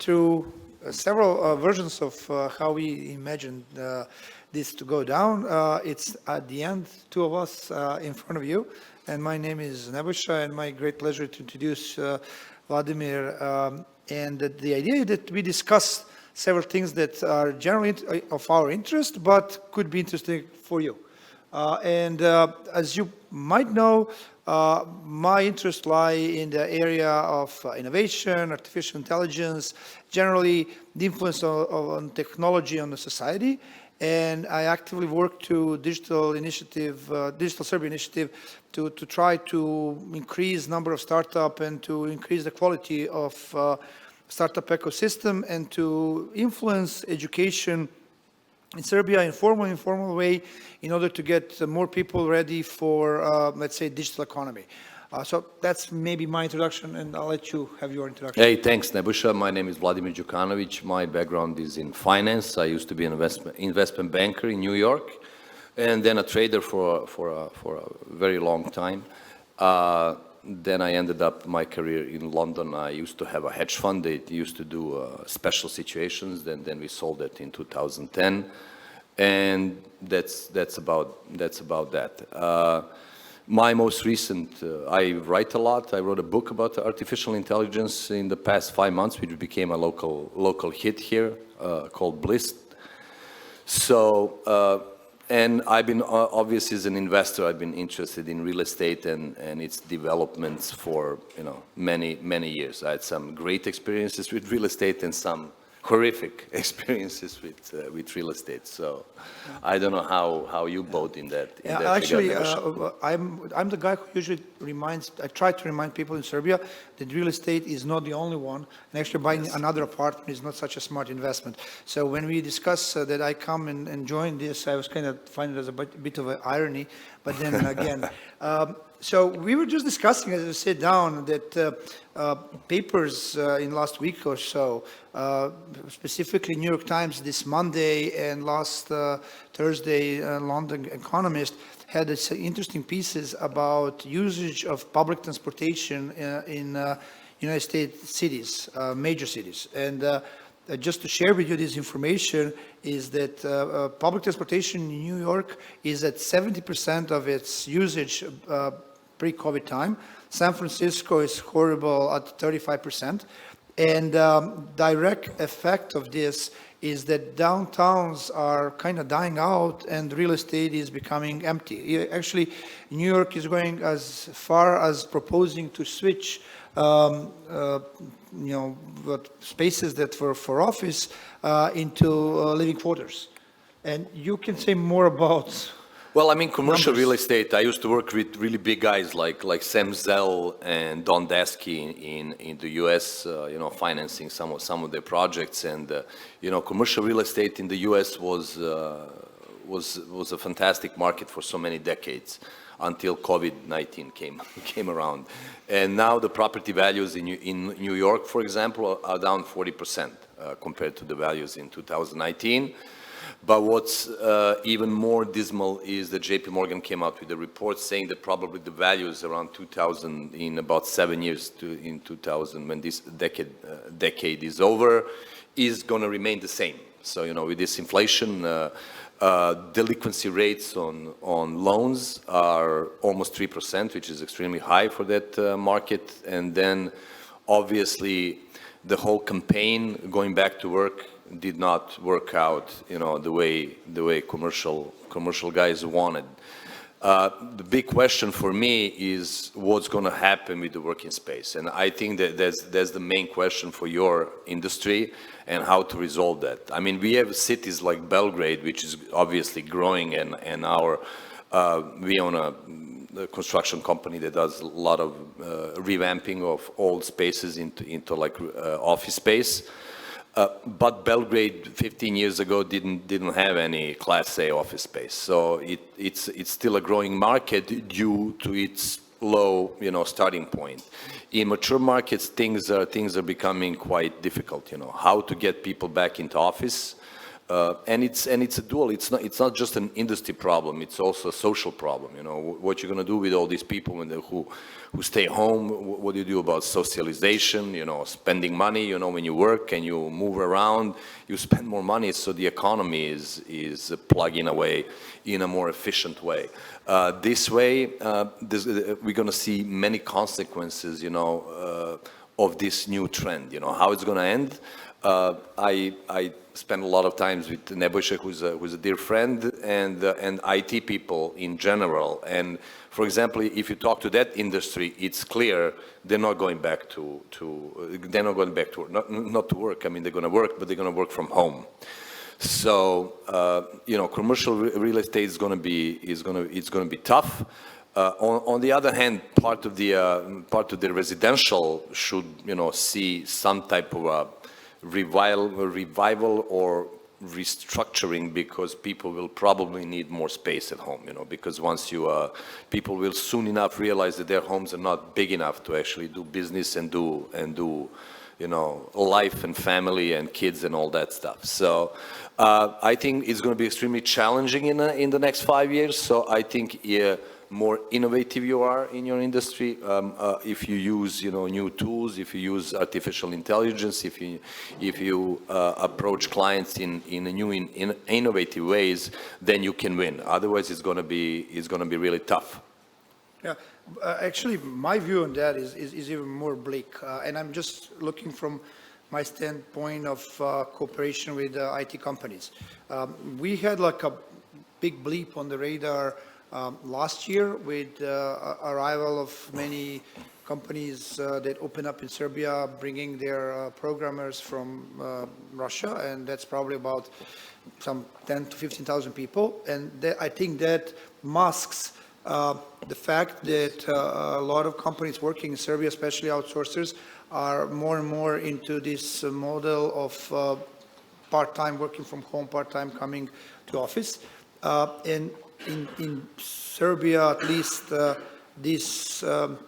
through several versions of how we imagined this to go down. It's at the end, two of us in front of you, and my name is Nebojša, and my great pleasure to introduce Vladimir. And the idea is that we discuss several things that are generally of our interest, but could be interesting for you. As you might know, my interests lie in the area of innovation, artificial intelligence, generally the influence on technology on the society. And I actively work to Digital Serbia initiative to try to increase number of startup and to increase the quality of startup ecosystem and to influence education in Serbia in informal way in order to get more people ready for, let's say, digital economy. So that's maybe my introduction, and I'll let you have your introduction. Hey, thanks, Nebojša. My name is Vladimir Đukanović. My background is in finance. I used to be an investment banker in New York, and then a trader for a very long time. Then I ended up my career in London. I used to have a hedge fund. It used to do special situations. Then we sold it in 2010, and that's about that. My most recent, I write a lot. I wrote a book about artificial intelligence in the past 5 months, which became a local hit here called Bliss. So, and I've been, obviously as an investor, I've been interested in real estate and its developments for, many years. I had some great experiences with real estate and some horrific experiences with real estate. So I don't know how you both in that. Actually, I'm the guy who usually I try to remind people in Serbia that real estate is not the only one, and actually buying another apartment is not such a smart investment. So when we discuss that I come and join this, I was kind of finding it as a bit of an irony, but then again, so we were just discussing as we sit down that papers in last week or so, specifically New York Times this Monday and last Thursday, London Economist had interesting pieces about usage of public transportation in United States cities, major cities. And just to share with you this information is that public transportation in New York is at 70% of its usage pre-COVID time. San Francisco is horrible at 35%. And direct effect of this is that downtowns are kind of dying out and real estate is becoming empty. Actually, New York is going as far as proposing to switch spaces that were for office into living quarters. And you can say more about. Well, I mean, commercial real estate, I used to work with really big guys like Sam Zell and Don Dasky in the US, financing some of their projects. And, commercial real estate in the US was a fantastic market for so many decades until COVID-19 came around. And now the property values in New York, for example, are down 40% compared to the values in 2019. But what's even more dismal is that JP Morgan came out with a report saying that probably the values around 2000 in about 7 years in 2000, when this decade is over, is going to remain the same. So, with this inflation, delinquency rates on loans are almost 3%, which is extremely high for that market. And then, obviously, the whole campaign going back to work did not work out, the way commercial guys wanted. The big question for me is what's going to happen with the working space, and I think that that's the main question for your industry and how to resolve that. I mean, we have cities like Belgrade, which is obviously growing, and we own a construction company that does a lot of revamping of old spaces into like office space. But Belgrade 15 years ago didn't have any Class A office space, so it's still a growing market due to its low, starting point. In mature markets, things are becoming quite difficult. How to get people back into office, and it's a dual. It's not just an industry problem. It's also a social problem. You know, what you're going to do with all these people who stay home? What do you do about socialization? You know, spending money. You know, when you work and you move around, you spend more money. So the economy is plugging away in a more efficient way. This way, we're going to see many consequences. You know, of this new trend. You know, how it's going to end. I spend a lot of times with Nebojša, who's a dear friend, and IT people in general. And for example, if you talk to that industry, it's clear they're not going back to not to work. I mean, they're going to work, but they're going to work from home. So you know, commercial real estate is going to be tough. On the other hand, part of the residential should, you know, see some type of a revival or restructuring, because people will probably need more space at home, you know, because once people will soon enough realize that their homes are not big enough to actually do business and do you know, life and family and kids and all that stuff. So I think it's going to be extremely challenging in the next 5 years. So I think more innovative you are in your industry, if you use, you know, new tools, if you use artificial intelligence, if you approach clients in new innovative ways, then you can win. Otherwise, it's going to be really tough. Yeah, actually, my view on that is even more bleak, and I'm just looking from my standpoint of cooperation with IT companies. We had like a big bleep on the radar last year with arrival of many companies that open up in Serbia, bringing their programmers from Russia, and that's probably about some 10 to 15,000 people. And I think that masks the fact that a lot of companies working in Serbia, especially outsourcers, are more and more into this model of part-time working from home, part-time coming to office. And in Serbia, at least, this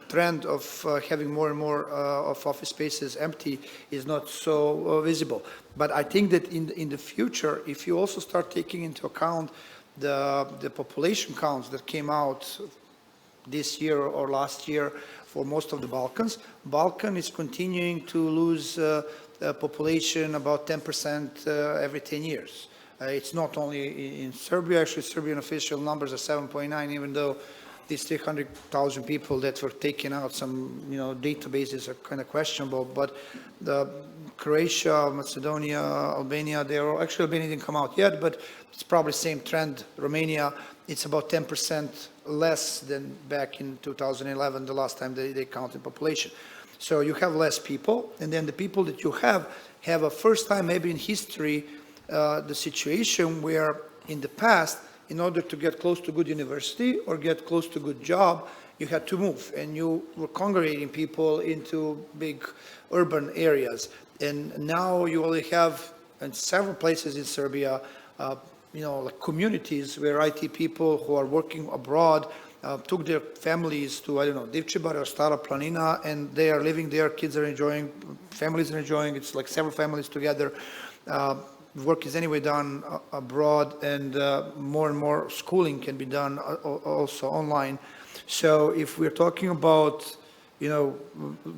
trend of having more and more of office spaces empty is not so visible. But I think that in the future, if you also start taking into account the population counts that came out this year or last year for most of the Balkan is continuing to lose population about 10% every 10 years. It's not only in Serbia. Actually, Serbian official numbers are 7.9, even though these 300,000 people that were taken out, some, you know, databases are kind of questionable. But the Croatia, Macedonia, Albania, Albania didn't come out yet, but it's probably same trend. Romania, it's about 10% less than back in 2011, the last time they counted population. So you have less people, and then the people that you have a first time maybe in history the situation where in the past, in order to get close to good university or get close to good job, you had to move, and you were congregating people into big urban areas. And now you only have in several places in Serbia, you know, like communities where IT people who are working abroad took their families to, I don't know, Divčibar or Stara Planina, and they are living there, kids are enjoying, families are enjoying, it's like several families together. Work is anyway done abroad, and more and more schooling can be done also online. So if we're talking about, you know,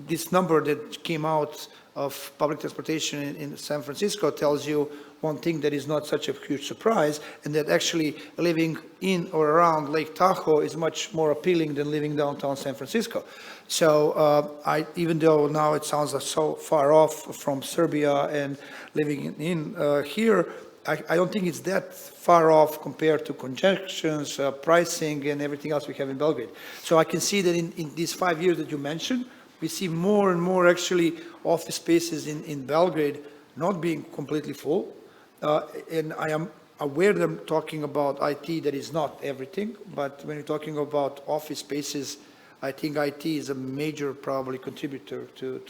this number that came out of public transportation in San Francisco tells you one thing that is not such a huge surprise, and that actually living in or around Lake Tahoe is much more appealing than living downtown San Francisco. So even though now it sounds like so far off from Serbia and living in here, I don't think it's that far off compared to congestions, pricing, and everything else we have in Belgrade. So I can see that in these 5 years that you mentioned, we see more and more actually office spaces in Belgrade not being completely full. And I am aware that I'm talking about IT, that is not everything, but when you're talking about office spaces, I think IT is a major probably contributor to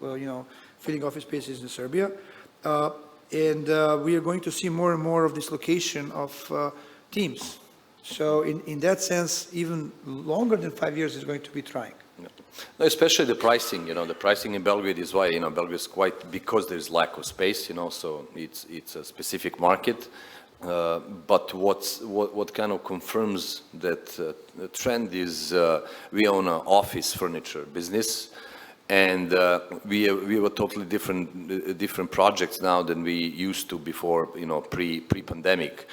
you know, filling office spaces in Serbia. And we are going to see more and more of dislocation of teams. So in that sense, even longer than 5 years is going to be trying. No, especially the pricing, the pricing in Belgrade is why, Belgrade is quite, because there's lack of space, so it's a specific market. But what kind of confirms that trend is we own an office furniture business, and we have a totally different projects now than we used to before, pre-pandemic.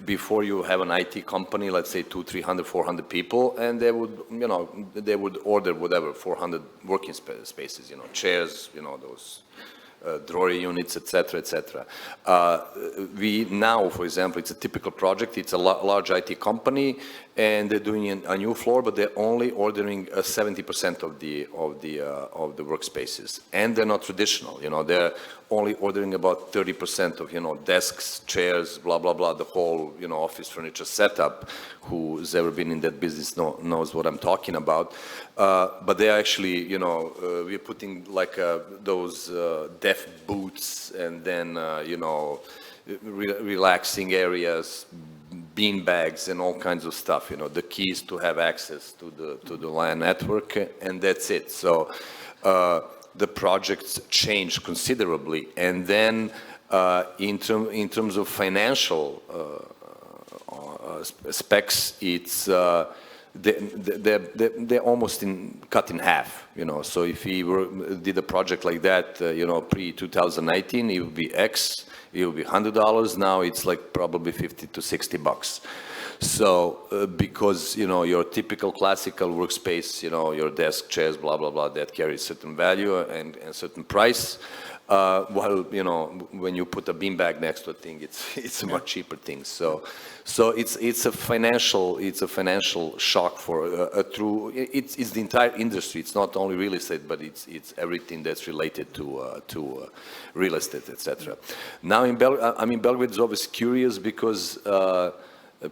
Before you have an IT company, let's say 200, 300, 400 people, and they would order whatever, 400 working spaces, chairs, those drawer units, etc., etc. We now, for example, it's a typical project. It's a large IT company, and they're doing a new floor, but they're only ordering 70% of the workspaces, and they're not traditional. They're only ordering about 30% of desks, chairs, blah blah blah, the whole office furniture setup. Who's ever been in that business knows what I'm talking about. But they actually, we're putting like those deaf booths, and then relaxing areas, bean bags, and all kinds of stuff. The key is to have access to the LAN network, and that's it. So the projects change considerably, and then in terms of financial specs, it's they're almost cut in half. So if we did a project like that, pre-2019, it would be X. It would be $100. Now it's like probably $50 to $60. So because your typical classical workspace, your desk, chairs, blah blah blah, that carries certain value and certain price. While when you put a beanbag next to a thing, it's a much cheaper thing. So it's a financial shock for a true. It's the entire industry. It's not only real estate, but it's everything that's related to real estate, etc. Now Belgrade is always curious because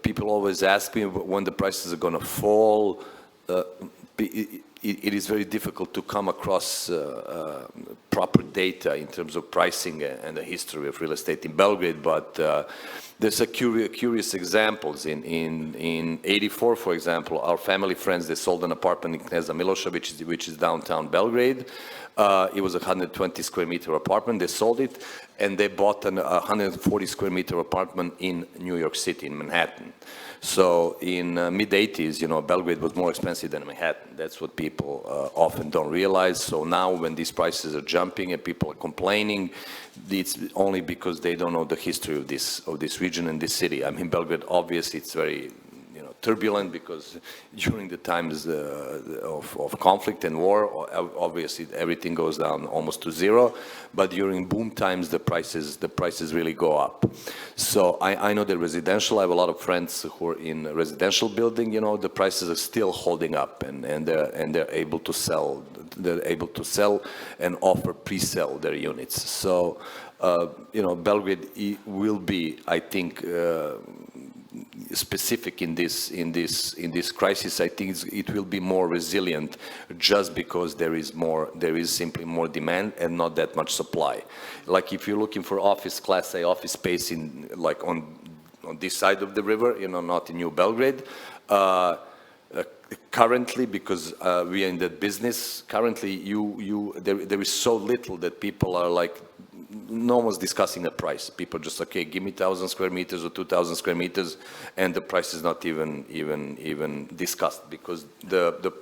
people always ask me when the prices are going to fall. It is very difficult to come across proper data in terms of pricing and the history of real estate in Belgrade, but there's curious examples. In '84, for example, our family friends, they sold an apartment in Kneza Miloša, which is downtown Belgrade. It was a 120 square meter apartment. They sold it, and they bought a 140 square meter apartment in New York City, in Manhattan. So in mid-'80s, Belgrade was more expensive than Manhattan. That's what people often don't realize. So now when these prices are jumping and people are complaining, it's only because they don't know the history of this region and this city. Belgrade, obviously, it's very turbulent because during the times of conflict and war, obviously everything goes down almost to zero. But during boom times, the prices really go up. So I know that residential. I have a lot of friends who are in residential building. The prices are still holding up, and they're able to sell. They're able to sell and offer pre-sell their units. So Belgrade will be, I think, specific in this crisis. I think it will be more resilient just because there is simply more demand and not that much supply. Like if you're looking for Class A office space on this side of the river, not in New Belgrade, currently, because we are in that business, currently there is so little that people are like, no one's discussing a price. People just, okay, give me 1,000 square meters or 2,000 square meters, and the price is not even discussed, because the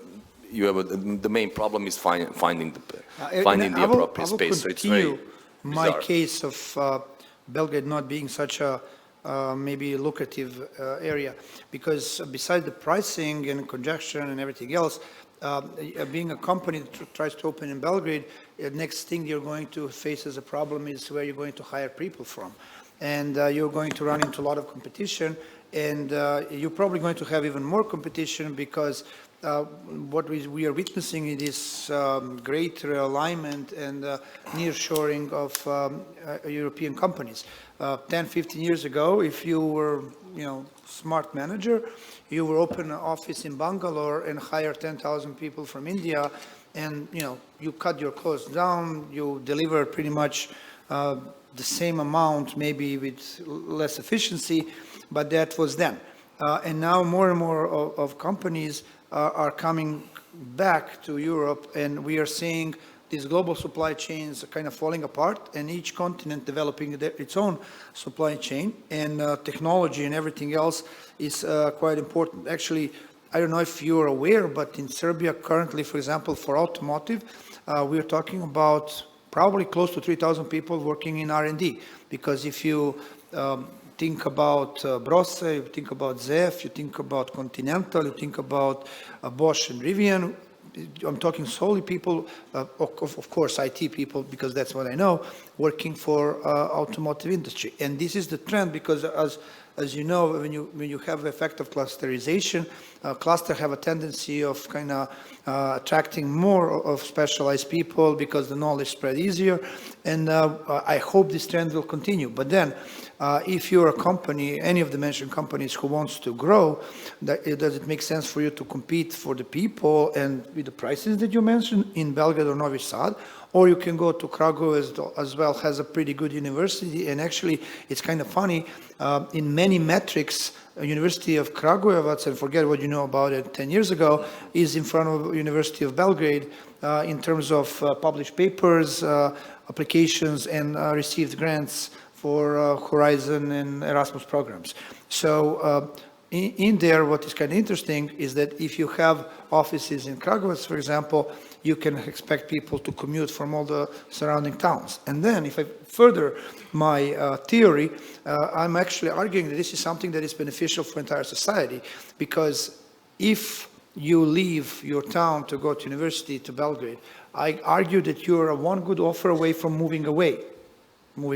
main problem is finding the appropriate space. So it's very my bizarre. case of Belgrade not being such a maybe lucrative area, because besides the pricing and congestion and everything else, being a company that tries to open in Belgrade, the next thing you're going to face as a problem is where you're going to hire people from. And you're going to run into a lot of competition, and you're probably going to have even more competition, because what we are witnessing is this great realignment and nearshoring of European companies. 10, 15 years ago, if you were, smart manager, you will open an office in Bangalore and hire 10,000 people from India, and you cut your costs down, you deliver pretty much the same amount, maybe with less efficiency, but that was then. And now more and more of companies are coming back to Europe, and we are seeing these global supply chains kind of falling apart, and each continent developing its own supply chain, and technology and everything else is quite important. Actually, I don't know if you're aware, but in Serbia currently, for example, for automotive, we're talking about probably close to 3,000 people working in R&D, because if you think about Brose, you think about ZF, you think about Continental, you think about Bosch and Rivian. I'm talking solely people, of course, IT people, because that's what I know, working for automotive industry. And this is the trend, because as you know, when you have the effect of clusterization, cluster have a tendency of kind of attracting more of specialized people because the knowledge spread easier. And I hope this trend will continue. But then, if you're a company, any of the mentioned companies who wants to grow, does it make sense for you to compete for the people and with the prices that you mentioned in Belgrade or Novi Sad? Or you can go to Kragujevac as well, has a pretty good university. And actually, it's kind of funny, in many metrics, University of Kragujevac, and forget what you know about it 10 years ago, is in front of University of Belgrade in terms of published papers, applications, and received grants for Horizon and Erasmus programs. So in there, what is kind of interesting is that if you have offices in Kragujevac, for example, you can expect people to commute from all the surrounding towns. And then if I further my theory, I'm actually arguing that this is something that is beneficial for entire society, because if you leave your town to go to university to Belgrade, I argue that you're one good offer away from moving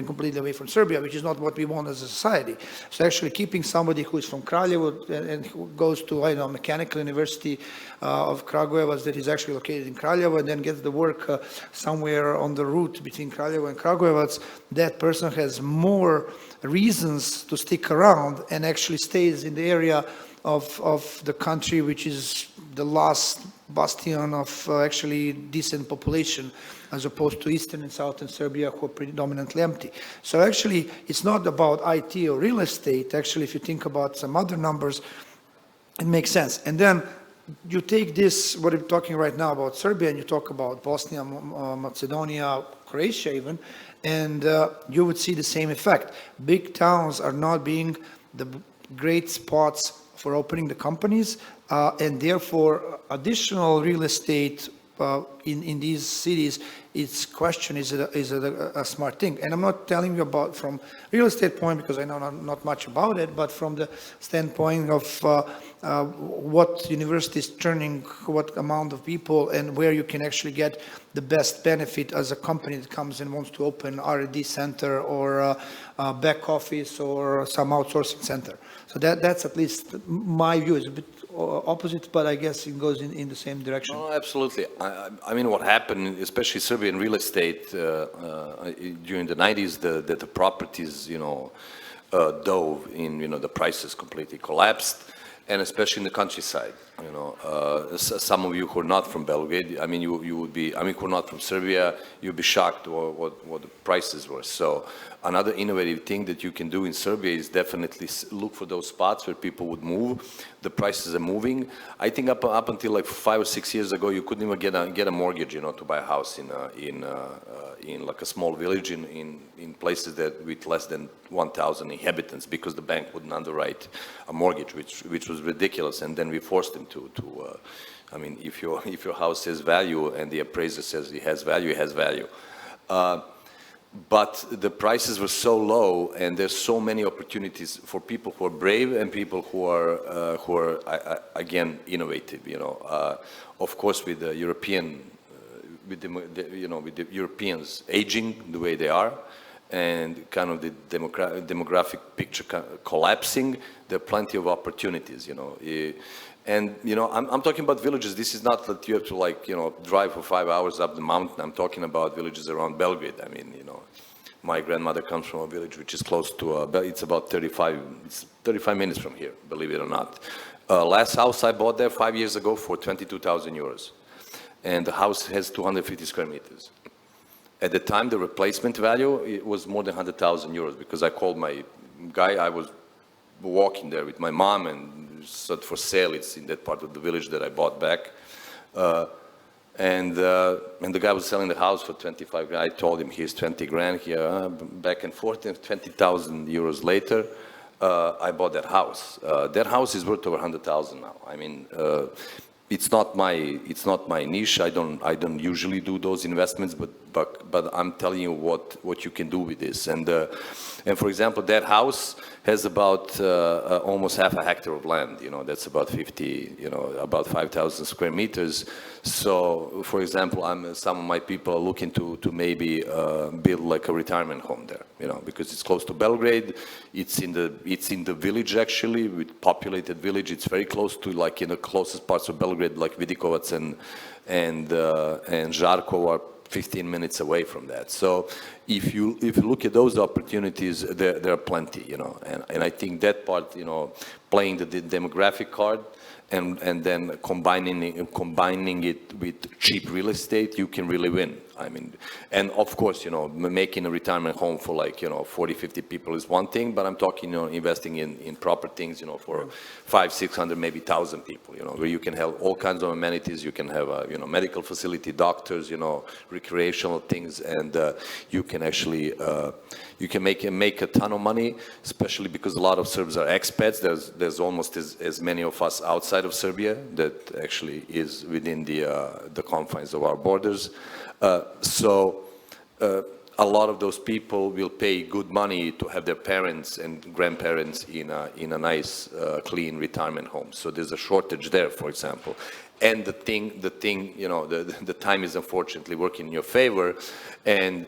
completely away from Serbia, which is not what we want as a society. So actually keeping somebody who is from Kraljevo and who goes to, I know, Mechanical University of Kragujevac that is actually located in Kraljevo, and then gets the work somewhere on the route between Kraljevo and Kragujevac, that person has more reasons to stick around and actually stays in the area of the country, which is the last bastion of actually decent population, as opposed to Eastern and Southern Serbia, who are predominantly empty. So actually, it's not about IT or real estate. Actually, if you think about some other numbers, it makes sense. And then you take this, what I'm talking right now about Serbia, and you talk about Bosnia, Macedonia, Croatia even, and you would see the same effect. Big towns are not being the great spots for opening the companies, and therefore additional real estate in these cities, its question is a smart thing. And I'm not telling you about from real estate point, because I know not much about it, but from the standpoint of what university is turning, what amount of people, and where you can actually get the best benefit as a company that comes and wants to open R&D center or a back office or some outsourcing center. So that's at least my view. It's a bit opposite, but I guess it goes in the same direction. Oh, absolutely. I mean, what happened, especially Serbian real estate during the 90s, the properties, dove in, the prices completely collapsed, and especially in the countryside. Some of you who are not from Belgrade, I mean, you would be, who are not from Serbia, you'd be shocked what the prices were. So another innovative thing that you can do in Serbia is definitely look for those spots where people would move. The prices are moving. I think up until like 5 or 6 years ago, you couldn't even get a mortgage, to buy a house in like a small village in places that with less than 1,000 inhabitants, because the bank wouldn't underwrite a mortgage, which was ridiculous. And then we forced them to if your house has value and the appraiser says it has value, it has value. But the prices were so low, and there's so many opportunities for people who are brave and people who are again innovative. Of course, with the European, with the Europeans aging the way they are, and kind of the demographic picture collapsing, there are plenty of opportunities. And I'm talking about villages. This is not that you have to drive for 5 hours up the mountain. I'm talking about villages around Belgrade. I mean, my grandmother comes from a village which is close to it's about 35 minutes from here, believe it or not. Last house I bought there 5 years ago for 22,000 euros, and the house has 250 square meters. At the time, the replacement value, it was more than 100,000 euros, because I called my guy. I was walking there with my mom, and said for sale. It's in that part of the village that I bought back. And the guy was selling the house for 25 grand. I told him here's 20 grand here, back and forth, and 20,000 euros later, I bought that house. That house is worth over 100,000 now. I mean, it's not my niche. I don't usually do those investments, but I'm telling you what you can do with this. And for example, that house has about almost half a hectare of land. You know, that's about 5,000 square meters. So, for example, some of my people are looking to maybe build like a retirement home there. You know, because it's close to Belgrade. It's in the village actually, with populated village. It's very close to, like, in the closest parts of Belgrade, like Vidikovac and Žarkovo are 15 minutes away from that. So if you look at those opportunities, there are plenty, you know, and I think that part, you know, playing the demographic card and then combining it with cheap real estate, you can really win. I mean, and of course, you know, making a retirement home for, like, you know, 40, 50 people is one thing, but I'm talking, you know, investing in proper things, you know, for 500, 600, maybe 1,000 people, you know, where you can have all kinds of amenities. You can have a, you know, medical facility, doctors, you know, recreational things, and you can actually you can make a ton of money, especially because a lot of Serbs are expats. There's almost as many of us outside of Serbia that actually is within the confines of our borders. So a lot of those people will pay good money to have their parents and grandparents in a nice, clean retirement home. So there's a shortage there, for example. And the thing, you know, the time is unfortunately working in your favor. And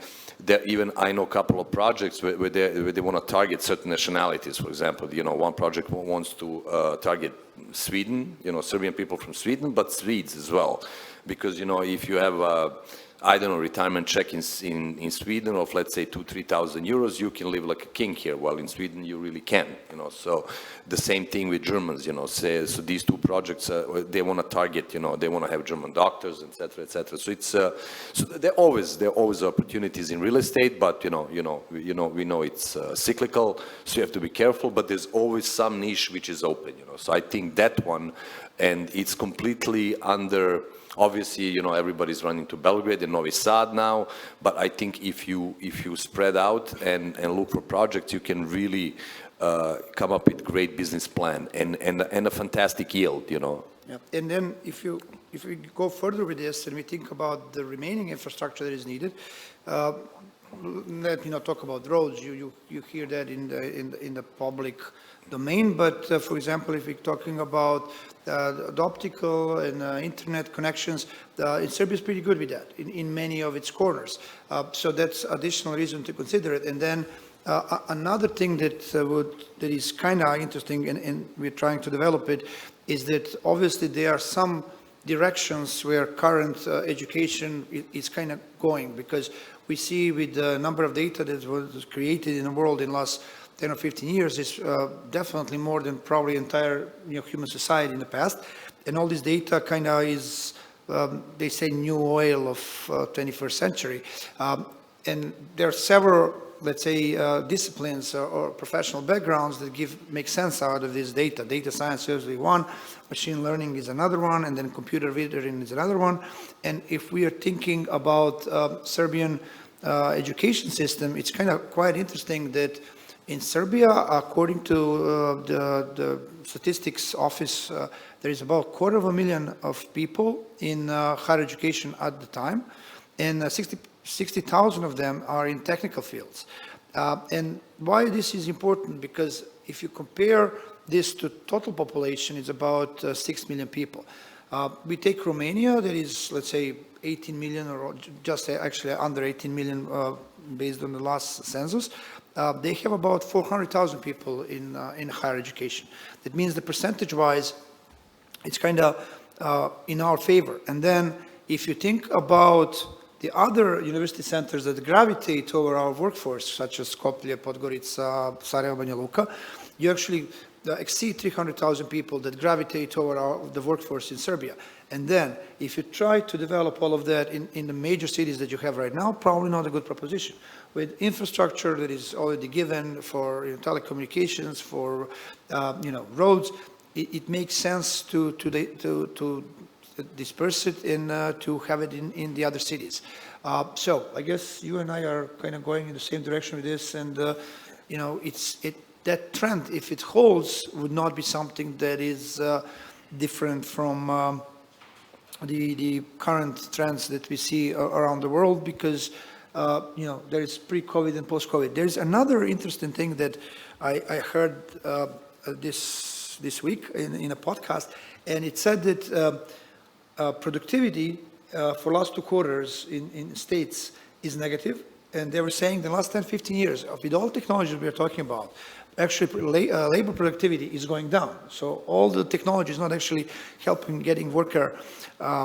even I know a couple of projects where they want to target certain nationalities. For example, you know, one project wants to target Sweden, you know, Serbian people from Sweden, but Swedes as well. Because, you know, if you have I don't know, retirement check in Sweden of, let's say, 2,000-3,000 euros, you can live like a king here. While in Sweden, you really can't, you know. So the same thing with Germans, you know. So these two projects, they want to target, you know, they want to have German doctors, etc., etc. So it's so there are always opportunities in real estate, but we know it's cyclical, so you have to be careful. But there's always some niche which is open, you know. So I think that one, and it's completely under. Obviously, you know, everybody's running to Belgrade and Novi Sad now, but I think if you spread out and look for projects, you can really come up with great business plan and a fantastic yield, you know. Yeah. And then if we go further with this and we think about the remaining infrastructure that is needed, let me not talk about roads. You hear that in the public domain, but for example, if we're talking about the optical and internet connections, in Serbia is pretty good with that in many of its corners. So that's additional reason to consider it. And then another thing that is kind of interesting, and we're trying to develop it, is that obviously there are some directions where current education is kind of going, because we see with the number of data that was created in the world in the last 10 or 15 years is definitely more than probably entire human society in the past. And all this data kind of is, they say, new oil of 21st century. And there are several, let's say, disciplines or professional backgrounds that make sense out of this data. Data science is one, machine learning is another one, and then computer vision is another one. And if we are thinking about Serbian education system, it's kind of quite interesting that in Serbia, according to the statistics office, there is about 250,000 of people in higher education at the time, and 60,000 of them are in technical fields. And why this is important? Because if you compare this to total population, it's about 6 million people. We take Romania, that is, let's say, 18 million, or just actually under 18 million based on the last census. They have about 400,000 people in higher education. That means the percentage-wise, it's kind of in our favor. And then if you think about the other university centers that gravitate over our workforce, such as Skopje, Podgorica, Sarajevo, Banja Luka, you actually exceed 300,000 people that gravitate over the workforce in Serbia. And then, if you try to develop all of that in the major cities that you have right now, probably not a good proposition. With infrastructure that is already given for telecommunications, for roads, it makes sense to disperse it and to have it in the other cities. So I guess you and I are kind of going in the same direction with this, and that trend, if it holds, would not be something that is different from the current trends that we see around the world, because there is pre-COVID and post-COVID. There's another interesting thing that I heard this week in a podcast, and it said that productivity for last 2 quarters in states is negative, and they were saying the last 10, 15 years, with all technologies we are talking about, actually labor productivity is going down. So all the technology is not actually helping getting worker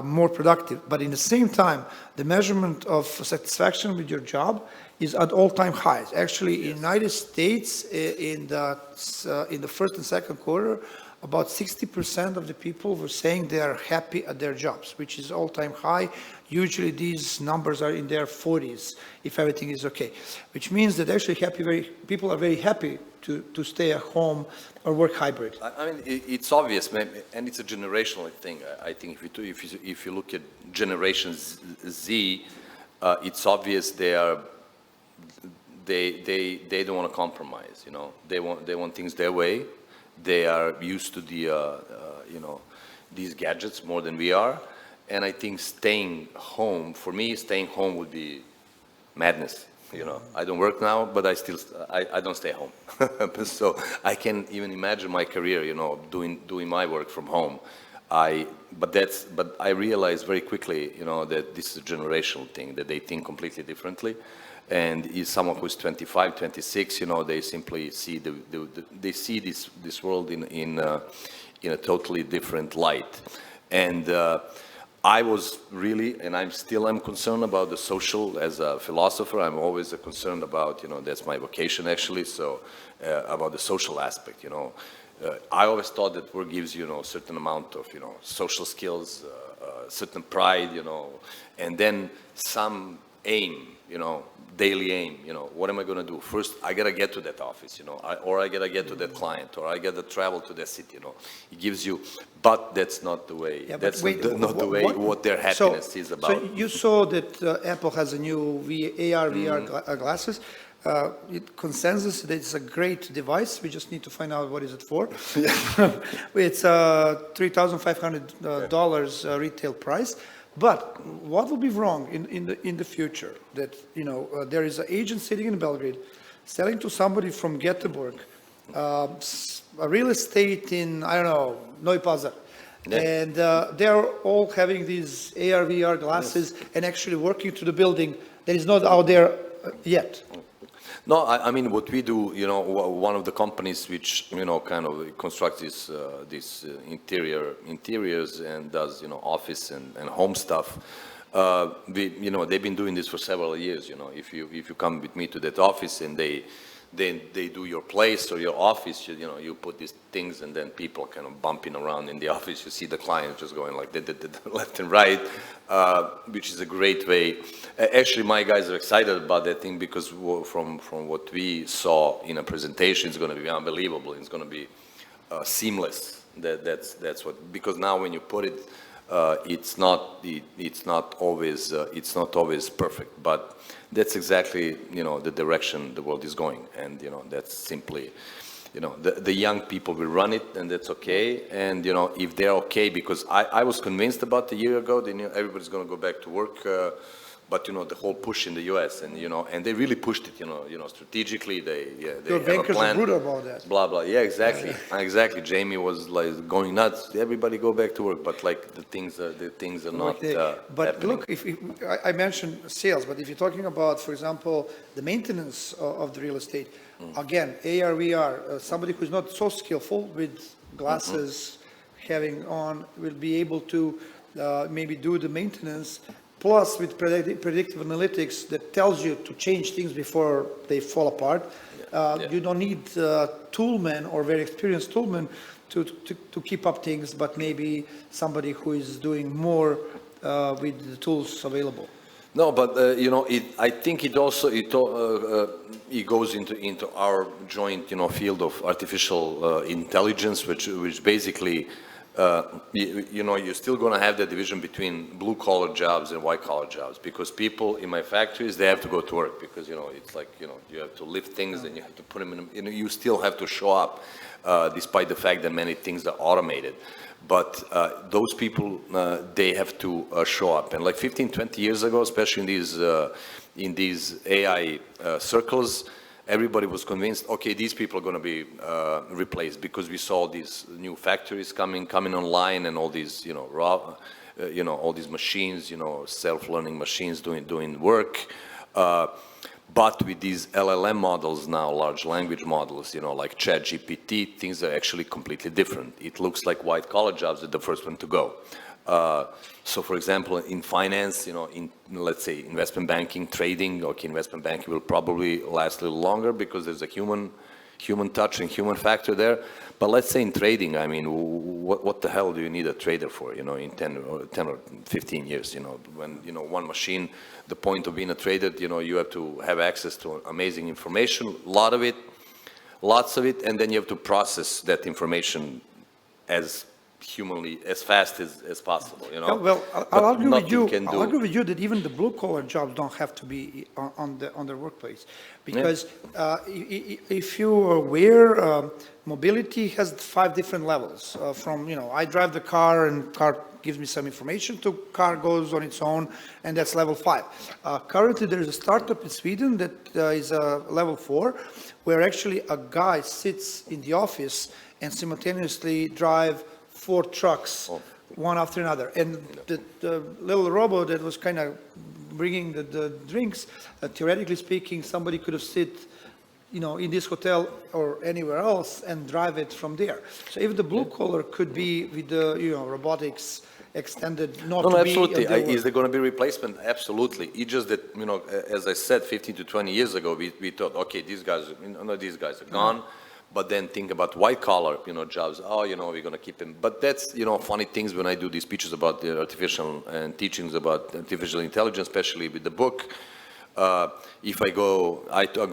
more productive, but in the same time, the measurement of satisfaction with your job is at all-time highs. Actually, in the United States, in the first and second quarter, about 60% of the people were saying they are happy at their jobs, which is all-time high. Usually these numbers are in their 40s if everything is okay, which means that actually people are very happy to stay at home or work hybrid. I mean, it's obvious, and it's a generational thing. I think if you look at Generation Z, it's obvious they don't want to compromise. They want things their way. They are used to these gadgets more than we are, and I think staying home, for me, staying home would be madness. I don't work now, but I don't stay home. So I can even imagine my career, doing my work from home. But I realized very quickly, that this is a generational thing, that they think completely differently. And is someone who's 25, 26, they simply see they see this world in a totally different light. And I was really, and I'm concerned about the social. As a philosopher, I'm always concerned about, that's my vocation actually, so about the social aspect, I always thought that work gives you, a certain amount of, social skills, certain pride, and then some aim, daily aim, what am I going to do? First, I got to get to that office, or I got to get to that client, or I got to travel to that city, It gives you, but that's not the way, that's not the way what their happiness is about. So you saw that Apple has a new AR, VR glasses. Consensus that it's a great device. We just need to find out what is it for. It's $3,500 retail price. But what will be wrong in the future that there is an agent sitting in Belgrade selling to somebody from Göteborg a real estate in, I don't know, Novi Pazar, and they're all having these AR VR glasses and actually working to the building that is not out there yet. No, I mean, what we do, one of the companies which, kind of constructs this interiors and does, office and home stuff, they've been doing this for several years, If you come with me to that office and they do your place or your office, you put these things and then people kind of bumping around in the office. You see the client just going like left and right, which is a great way. Actually, my guys are excited about that thing because from what we saw in a presentation, it's going to be unbelievable. It's going to be seamless. That's what, because now when you put it, it's not always perfect, but that's exactly the direction the world is going, and that's simply the young people will run it, and that's okay. And if they're okay, because I was convinced about a year ago that everybody's going to go back to work, but the whole push in the U.S. and and they really pushed it, strategically. They Your have bankers a plan. are brutal about that. Blah blah. Yeah, exactly, exactly. Jamie was like going nuts. Everybody go back to work, but like the things are not. But happening. look, if I mentioned sales, but if you're talking about, for example, the maintenance of the real estate, again, AR, VR, somebody who's not so skillful with glasses having on will be able to maybe do the maintenance. Plus, with predictive analytics that tells you to change things before they fall apart, you don't need toolmen or very experienced toolmen to keep up things, but maybe somebody who is doing more with the tools available. No, but I think it also it goes into our joint field of artificial intelligence, which basically you're still going to have the division between blue-collar jobs and white-collar jobs, because people in my factories, they have to go to work because, it's like, you have to lift things and you have to put them in, you still have to show up, despite the fact that many things are automated. But those people, they have to show up. And like 15, 20 years ago, especially in these AI circles, everybody was convinced, okay, these people are going to be replaced, because we saw these new factories coming online, and all these, all these machines, self-learning machines doing work. But with these LLM models now, large language models, like ChatGPT, things are actually completely different. It looks like white-collar jobs are the first one to go. So, for example, in finance, in, let's say, investment banking, trading, okay, investment banking will probably last a little longer because there's a human touch and human factor there. But let's say in trading, I mean, what the hell do you need a trader for, in 10 or 15 years, when, one machine, the point of being a trader, you have to have access to amazing information, lots of it, and then you have to process that information as fast as possible, Yeah, well, I'll argue with you that even the blue-collar jobs don't have to be on their workplace, because if you're aware, mobility has 5 different levels. From I drive the car and car gives me some information, to car goes on its own, and that's level 5. Currently, there is a startup in Sweden that is level 4, where actually a guy sits in the office and simultaneously drive 4 trucks, one after another. And the little robot that was kind of bringing the drinks, theoretically speaking, somebody could have sit, in this hotel or anywhere else and drive it from there. So even the blue collar could be with the, robotics extended, not to be... Absolutely. Is there going to be replacement? Absolutely. It's just that, as I said, 15 to 20 years ago, we thought, okay, these guys are gone. But then think about white-collar, jobs. Oh, we're going to keep them. But that's, funny things when I do these speeches about the artificial and teachings about artificial intelligence, especially with the book. If I go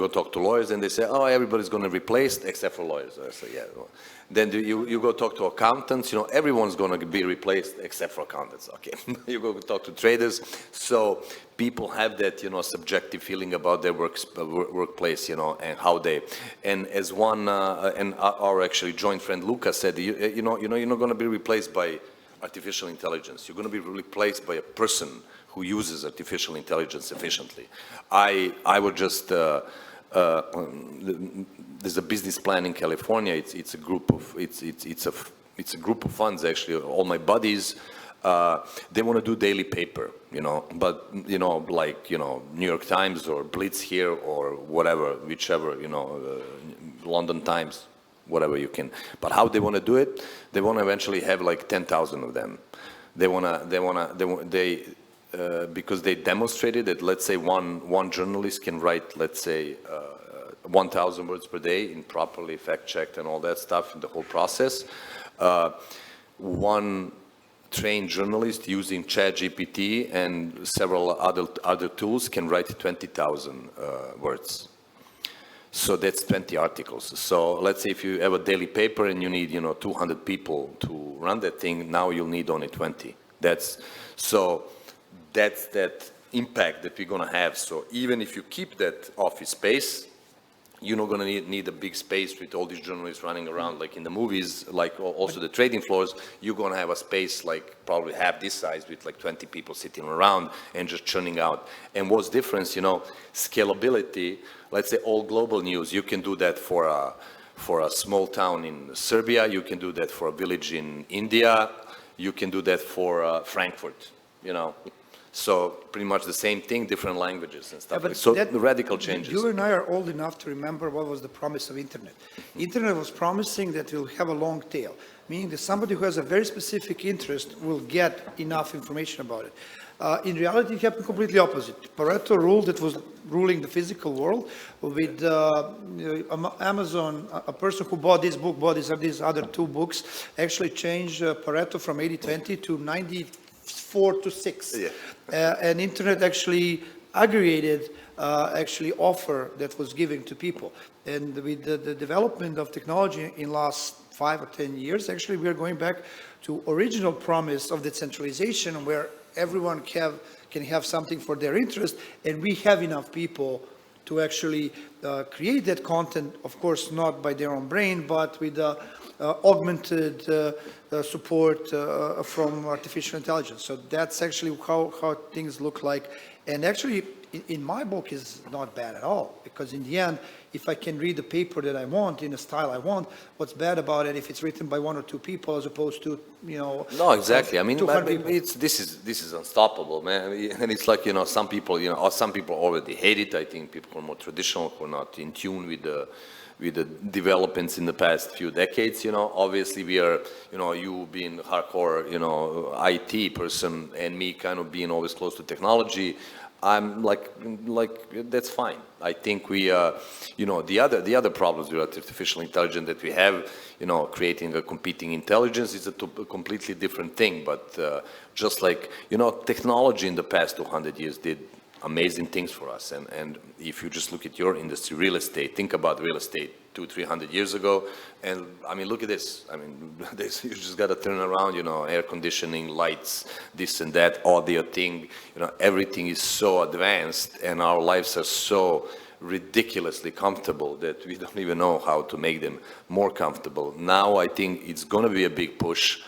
talk to lawyers, and they say, oh, everybody's going to be replaced except for lawyers. I say, yeah. Well. Then you go talk to accountants, everyone's going to be replaced except for accountants. Okay. You go talk to traders. So people have that, subjective feeling about their workplace, and how they, and as one, and our actually joint friend Luca said, you're not going to be replaced by artificial intelligence. You're going to be replaced by a person who uses artificial intelligence efficiently. I would just, there's a business plan in California. It's a group of funds, actually. All my buddies, they want to do daily paper, but like New York Times or Blitz here or whatever, whichever, London Times, whatever you can. But how they want to do it? They want to eventually have like 10,000 of them. Because they demonstrated that, let's say, one journalist can write, let's say, 1,000 words per day, in properly fact-checked and all that stuff in the whole process. One trained journalist using ChatGPT and several other tools can write 20,000 words. So that's 20 articles. So let's say if you have a daily paper and you need, 200 people to run that thing, now you'll need only 20. That's that impact that we're going to have. So even if you keep that office space, you're not going to need a big space with all these journalists running around like in the movies, like also the trading floors. You're going to have a space like probably half this size with like 20 people sitting around and just churning out. And what's difference, scalability, let's say all global news, you can do that for a small town in Serbia, you can do that for a village in India, you can do that for Frankfurt, So pretty much the same thing, different languages and stuff. So the radical changes. You and I are old enough to remember what was the promise of Internet. Internet was promising that we'll have a long tail, meaning that somebody who has a very specific interest will get enough information about it. In reality, it happened completely opposite. Pareto rule that was ruling the physical world with Amazon, a person who bought this book, bought these other 2 books, actually changed Pareto from 80-20 to 94-6. Yeah. And Internet actually aggregated offer that was given to people. And with the development of technology in last 5 or 10 years, actually, we are going back to original promise of decentralization, where everyone can have something for their interest, and we have enough people to actually create that content, of course, not by their own brain, but with augmented support from artificial intelligence. So that's actually how things look like. And actually, in my book is not bad at all, because in the end, if I can read the paper that I want in the style I want, what's bad about it if it's written by 1 or 2 people as opposed to, No, exactly. I mean, 200 people? this is unstoppable, man. And it's like, some people, or some people already hate it. I think people who are more traditional, who are not in tune with the developments in the past few decades. Obviously we are, you being hardcore, IT person, and me kind of being always close to technology. I'm like that's fine. I think we, the other problems with artificial intelligence that we have, creating a competing intelligence is a completely different thing. But just like, technology in the past 200 years did amazing things for us. And if you just look at your industry, real estate, think about real estate 200-300 years ago. And I mean, look at this. I mean, you just got to turn around, air conditioning, lights, this and that, audio thing, everything is so advanced and our lives are so ridiculously comfortable that we don't even know how to make them more comfortable. Now, I think it's going to be a big push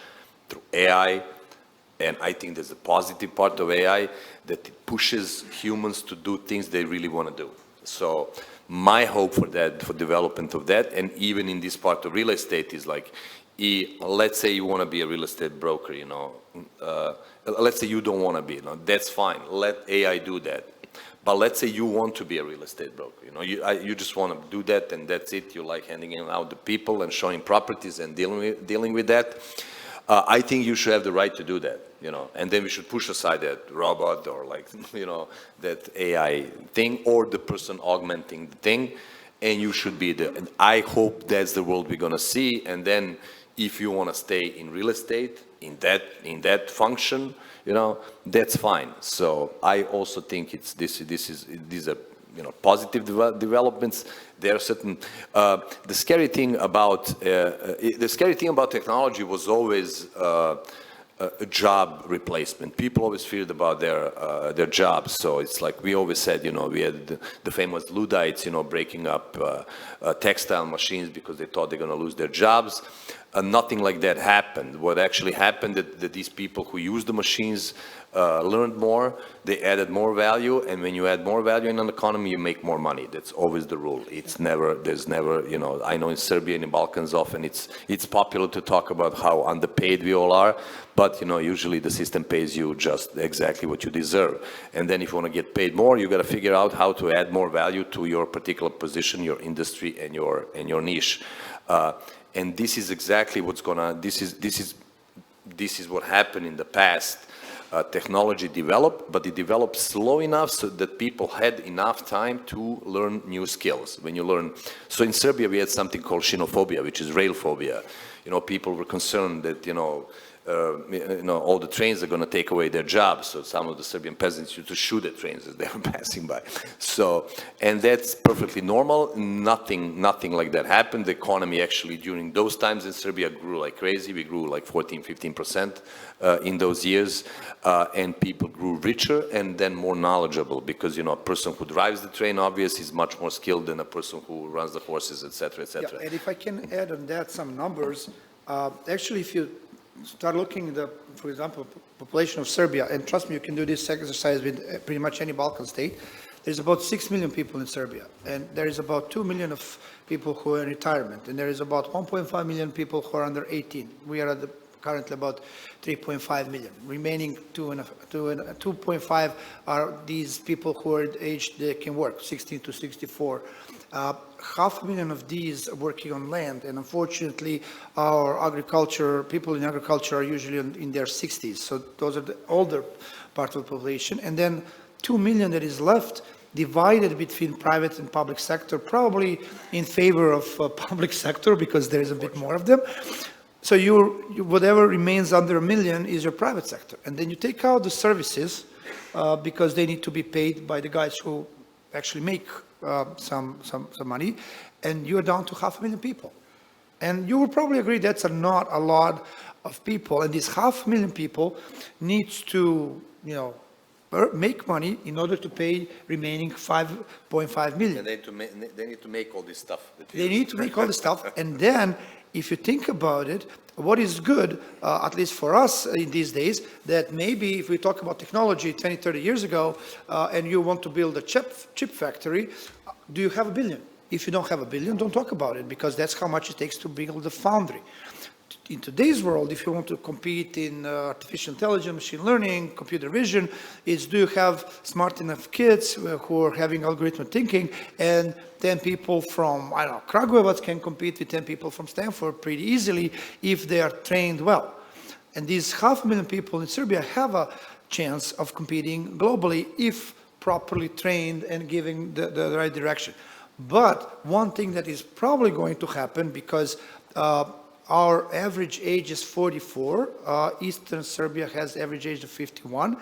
through AI. And I think there's a positive part of AI that it pushes humans to do things they really want to do. So my hope for that, for development of that, and even in this part of real estate is like, let's say you want to be a real estate broker, let's say you don't want to be, that's fine. Let AI do that. But let's say you want to be a real estate broker, you just want to do that and that's it. You like handing out the people and showing properties and dealing with that. I think you should have the right to do that, and then we should push aside that robot or that AI thing or the person augmenting the thing, and you should be and I hope that's the world we're going to see. And then if you want to stay in real estate, in that function, that's fine. So I also think these are positive developments. There are certain. The scary thing about technology was always a job replacement. People always feared about their jobs. So it's like we always said, we had the famous Luddites, breaking up textile machines because they thought they're going to lose their jobs. Nothing like that happened. What actually happened that these people who use the machines learned more, they added more value, and when you add more value in an economy, you make more money. That's always the rule. There's never, I know in Serbia and in Balkans often it's popular to talk about how underpaid we all are, but usually the system pays you just exactly what you deserve. And then if you want to get paid more, you got to figure out how to add more value to your particular position, your industry, and your niche. And this is exactly what's this is what happened in the past. Technology developed, but it developed slow enough so that people had enough time to learn new skills. When you learn, so in Serbia we had something called xenophobia, which is rail phobia. People were concerned that all the trains are going to take away their jobs. So some of the Serbian peasants used to shoot at trains as they were passing by. So, and that's perfectly normal. Nothing like that happened. The economy actually during those times in Serbia grew like crazy. We grew like 14-15% in those years, and people grew richer and then more knowledgeable because a person who drives the train obviously is much more skilled than a person who runs the horses, etc., etc. Yeah, and if I can add on that some numbers, actually, if you start looking at for example, population of Serbia, and trust me, you can do this exercise with pretty much any Balkan state. There's about 6 million people in Serbia, and there is about 2 million of people who are in retirement, and there is about 1.5 million people who are under 18. We are at currently about 3.5 million. Remaining 2.5 are these people who are at age that can work, 16 to 64. 500,000 of these are working on land, and unfortunately, people in agriculture are usually in their 60s. So those are the older part of the population, and then 2 million that is left, divided between private and public sector, probably in favor of public sector because there is a bit more of them. So whatever remains under 1 million is your private sector, and then you take out the services because they need to be paid by the guys who actually make some money, and you're down to 500,000 people. And you will probably agree that's not a lot of people. And these 500,000 people needs to, make money in order to pay remaining 5.5 million. And they need to make all this stuff. They need to make all the stuff. And then, if you think about it, what is good, at least for us in these days, that maybe if we talk about technology 20, 30 years ago, and you want to build a chip factory, do you have $1 billion? If you don't have $1 billion, don't talk about it, because that's how much it takes to build the foundry. In today's world, if you want to compete in artificial intelligence, machine learning, computer vision, is do you have smart enough kids who are having algorithmic thinking, and 10 people from, I don't know, Kragujevac can compete with 10 people from Stanford pretty easily if they are trained well. And these 500,000 people in Serbia have a chance of competing globally if properly trained and giving the right direction. But one thing that is probably going to happen, because our average age is 44, Eastern Serbia has average age of 51,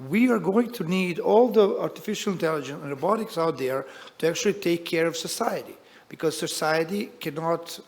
we are going to need all the artificial intelligence and robotics out there to actually take care of society, because society cannot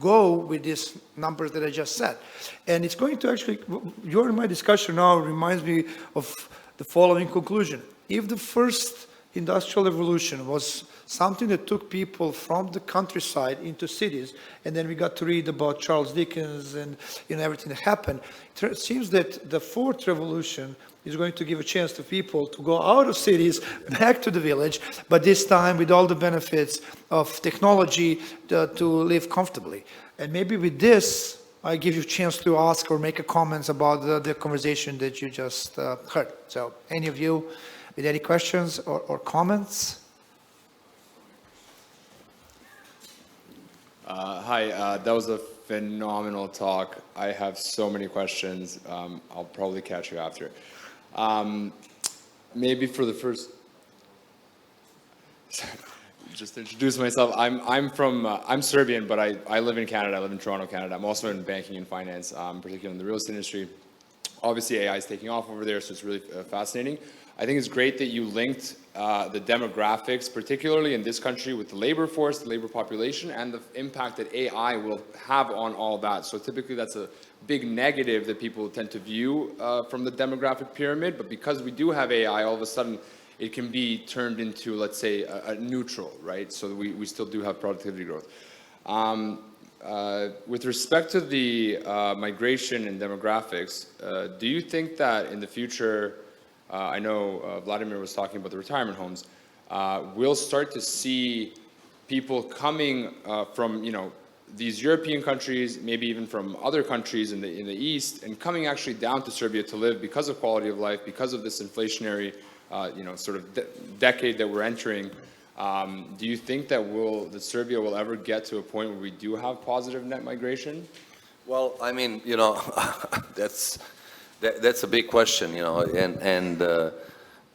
go with these numbers that I just said. And it's going to actually, your and my discussion now reminds me of the following conclusion. If the first industrial revolution was something that took people from the countryside into cities, and then we got to read about Charles Dickens and everything that happened, it seems that the fourth revolution is going to give a chance to people to go out of cities back to the village, but this time with all the benefits of technology to live comfortably. And maybe with this, I give you a chance to ask or make a comments about the conversation that you just heard. So any of you with any questions or comments? Hi, that was a phenomenal talk. I have so many questions. I'll probably catch you after. Maybe for the first, just introduce myself. I'm Serbian, but I live in Canada. I live in Toronto, Canada. I'm also in banking and finance, particularly in the real estate industry. Obviously, AI is taking off over there, so it's really fascinating. I think it's great that you linked the demographics, particularly in this country, with the labor force, the labor population, and the impact that AI will have on all that. So typically that's a big negative that people tend to view from the demographic pyramid, but because we do have AI, all of a sudden it can be turned into, let's say, a neutral, right? So we still do have productivity growth. With respect to the migration and demographics, do you think that in the future, I know Vladimir was talking about the retirement homes, we'll start to see people coming from, these European countries, maybe even from other countries in the East, and coming actually down to Serbia to live because of quality of life, because of this inflationary, sort of decade that we're entering. Do you think that Serbia will ever get to a point where we do have positive net migration? Well, I mean, that's a big question, and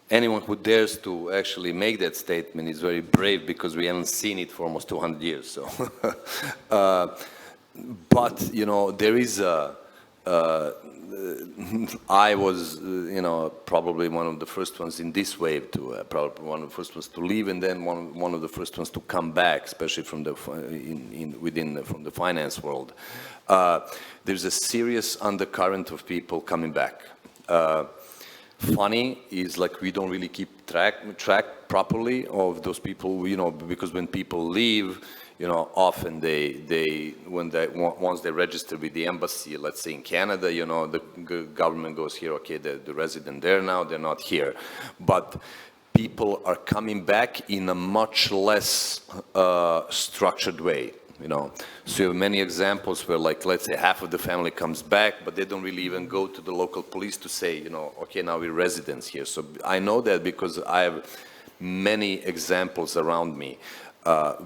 anyone who dares to actually make that statement is very brave, because we haven't seen it for almost 200 years. So, but there is I was, probably one of the first ones in this wave to, probably one of the first ones to leave, and then one of the first ones to come back, especially from from the finance world. There's a serious undercurrent of people coming back. Funny is, like, we don't really keep track properly of those people, because when people leave, often once they register with the embassy, let's say in Canada, the government goes here, okay, the resident there now, they're not here. But people are coming back in a much less structured way. So you have many examples where, like, let's say half of the family comes back, but they don't really even go to the local police to say, okay, now we're residents here. So I know that because I have many examples around me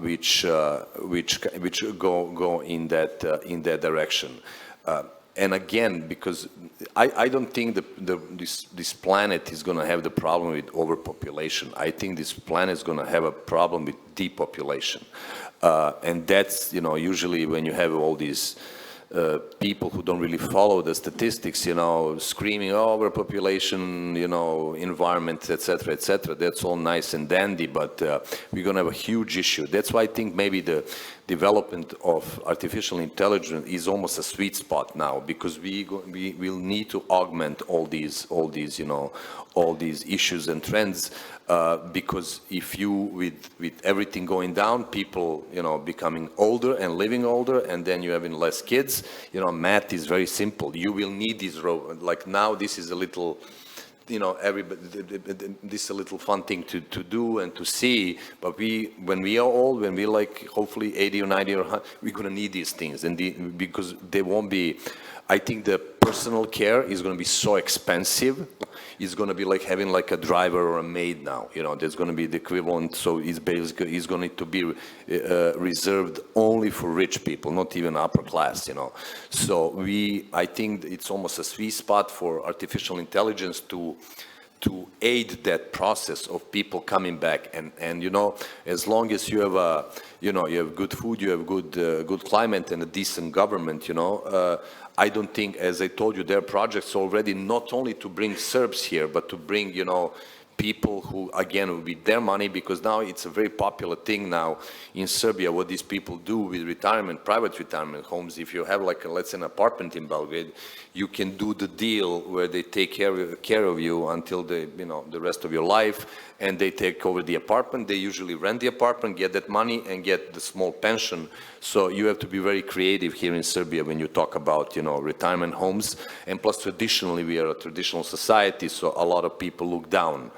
which go in that direction. And again, because I don't think this planet is going to have the problem with overpopulation. I think this planet is going to have a problem with depopulation. And that's, usually when you have all these people who don't really follow the statistics, you know, screaming, oh, overpopulation, you know, environment, etc., etc. That's all nice and dandy, but we're going to have a huge issue. That's why I think maybe the development of artificial intelligence is almost a sweet spot now, because we will need to augment all these, you know, all these issues and trends. Because if you, with everything going down, people, you know, becoming older and living older, and then you having less kids, you know, math is very simple. You will need these robots. Like now, this is a little, you know, this is a little fun thing to do and to see. But when we are old, when we're like hopefully 80 or 90 or 100, we're going to need these things, and because they won't be. I think the personal care is going to be so expensive. It's going to be like having like a driver or a maid now. You know, there's going to be the equivalent. So it's basically it's going to be reserved only for rich people, not even upper class. You know, so I think it's almost a sweet spot for artificial intelligence to aid that process of people coming back, and you know, as long as you have you have good food, you have good climate and a decent government, you know, I don't think, as I told you, there are projects already not only to bring Serbs here, but to bring, you know, people who, again, will be their money, because now it's a very popular thing now in Serbia, what these people do with retirement, private retirement homes. If you have like, let's say, an apartment in Belgrade, you can do the deal where they take care of you until the rest of your life, and they take over the apartment. They usually rent the apartment, get that money, and get the small pension. So you have to be very creative here in Serbia when you talk about, you know, retirement homes. And plus, traditionally, we are a traditional society, so a lot of people look down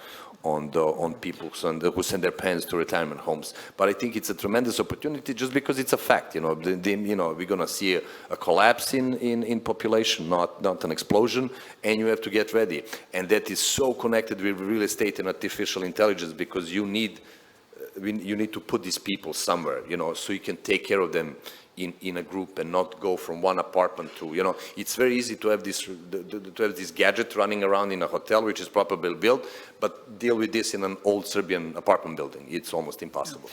on people who send their parents to retirement homes. But I think it's a tremendous opportunity just because it's a fact. You know, we're going to see a collapse in population, not an explosion, and you have to get ready. And that is so connected with real estate and artificial intelligence, because you need to put these people somewhere, you know, so you can take care of them in a group and not go from one apartment to, you know, it's very easy to have this gadget running around in a hotel which is properly built, but deal with this in an old Serbian apartment building. It's almost impossible.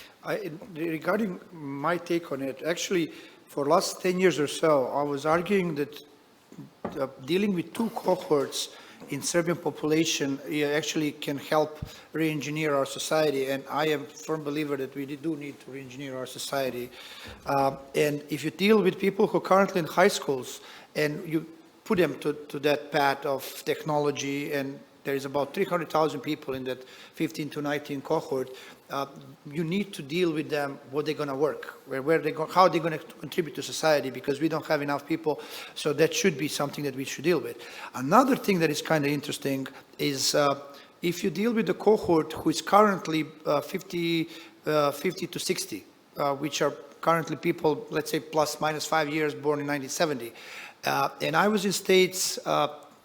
Regarding my take on it, actually, for the last 10 years or so, I was arguing that dealing with two cohorts in Serbian population actually can help re-engineer our society, and I am a firm believer that we do need to re-engineer our society. And if you deal with people who are currently in high schools and you put them to that path of technology, and there is about 300,000 people in that 15 to 19 cohort, you need to deal with them, what they're going to work, where they go, how they're going to contribute to society, because we don't have enough people. So that should be something that we should deal with. Another thing that is kind of interesting is if you deal with the cohort who is currently 50 to 60, which are currently people, let's say, plus minus 5 years, born in 1970. And I was in States,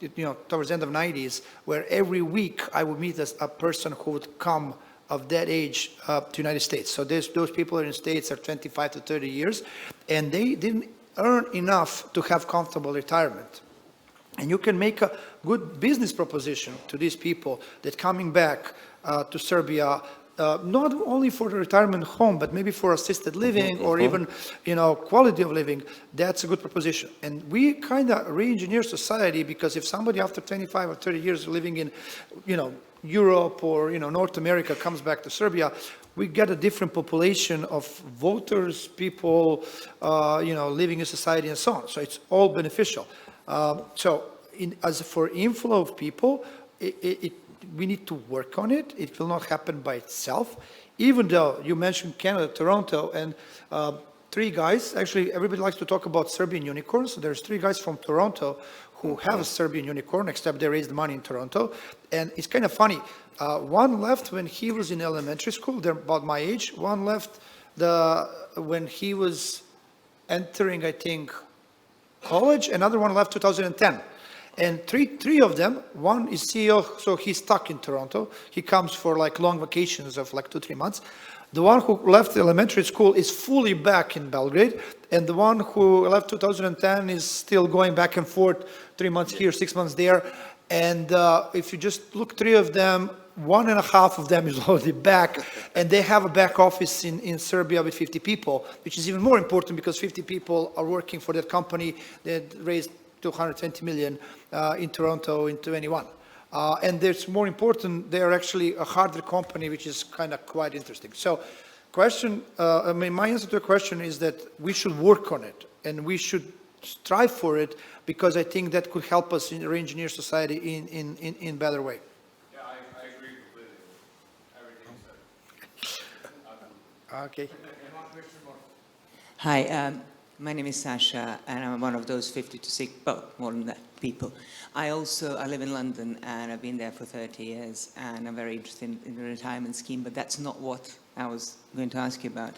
you know, towards the end of the 90s, where every week I would meet a person who would come of that age to United States. So those people in the States are 25 to 30 years, and they didn't earn enough to have comfortable retirement. And you can make a good business proposition to these people that coming back to Serbia, not only for the retirement home, but maybe for assisted living or even, you know, quality of living. That's a good proposition. And we kind of re-engineer society, because if somebody after 25 or 30 years living in, you know, Europe or, you know, North America comes back to Serbia, we get a different population of voters, people, you know, living in society and so on. So it's all beneficial. As for inflow of people, we need to work on it. It will not happen by itself. Even though you mentioned Canada, Toronto, and 3 guys, actually everybody likes to talk about Serbian unicorns. So there's 3 guys from Toronto who have a Serbian unicorn, except they raised money in Toronto. And it's kind of funny. One left when he was in elementary school, they're about my age. One left when he was entering, I think, college. Another one left 2010. And three of them, one is CEO, so he's stuck in Toronto. He comes for like long vacations of like 2-3 months. The one who left elementary school is fully back in Belgrade, and the one who left 2010 is still going back and forth, 3 months here, 6 months there. And if you just look, 3 of them 1.5 of them is already back, and they have a back office in Serbia with 50 people, which is even more important because 50 people are working for that company that raised 220 million in Toronto in 21. And there's more important, they are actually a hardware company, which is kind of quite interesting. So question, my answer to the question is that we should work on it, and we should strive for it, because I think that could help us in the engineer society in better way. Yeah, I agree completely with everything you said. Okay. Hi, my name is Sasha, and I'm one of those 50 to 60, well, more than that, people. I live in London, and I've been there for 30 years, and I'm very interested in the retirement scheme, but that's not what I was going to ask you about.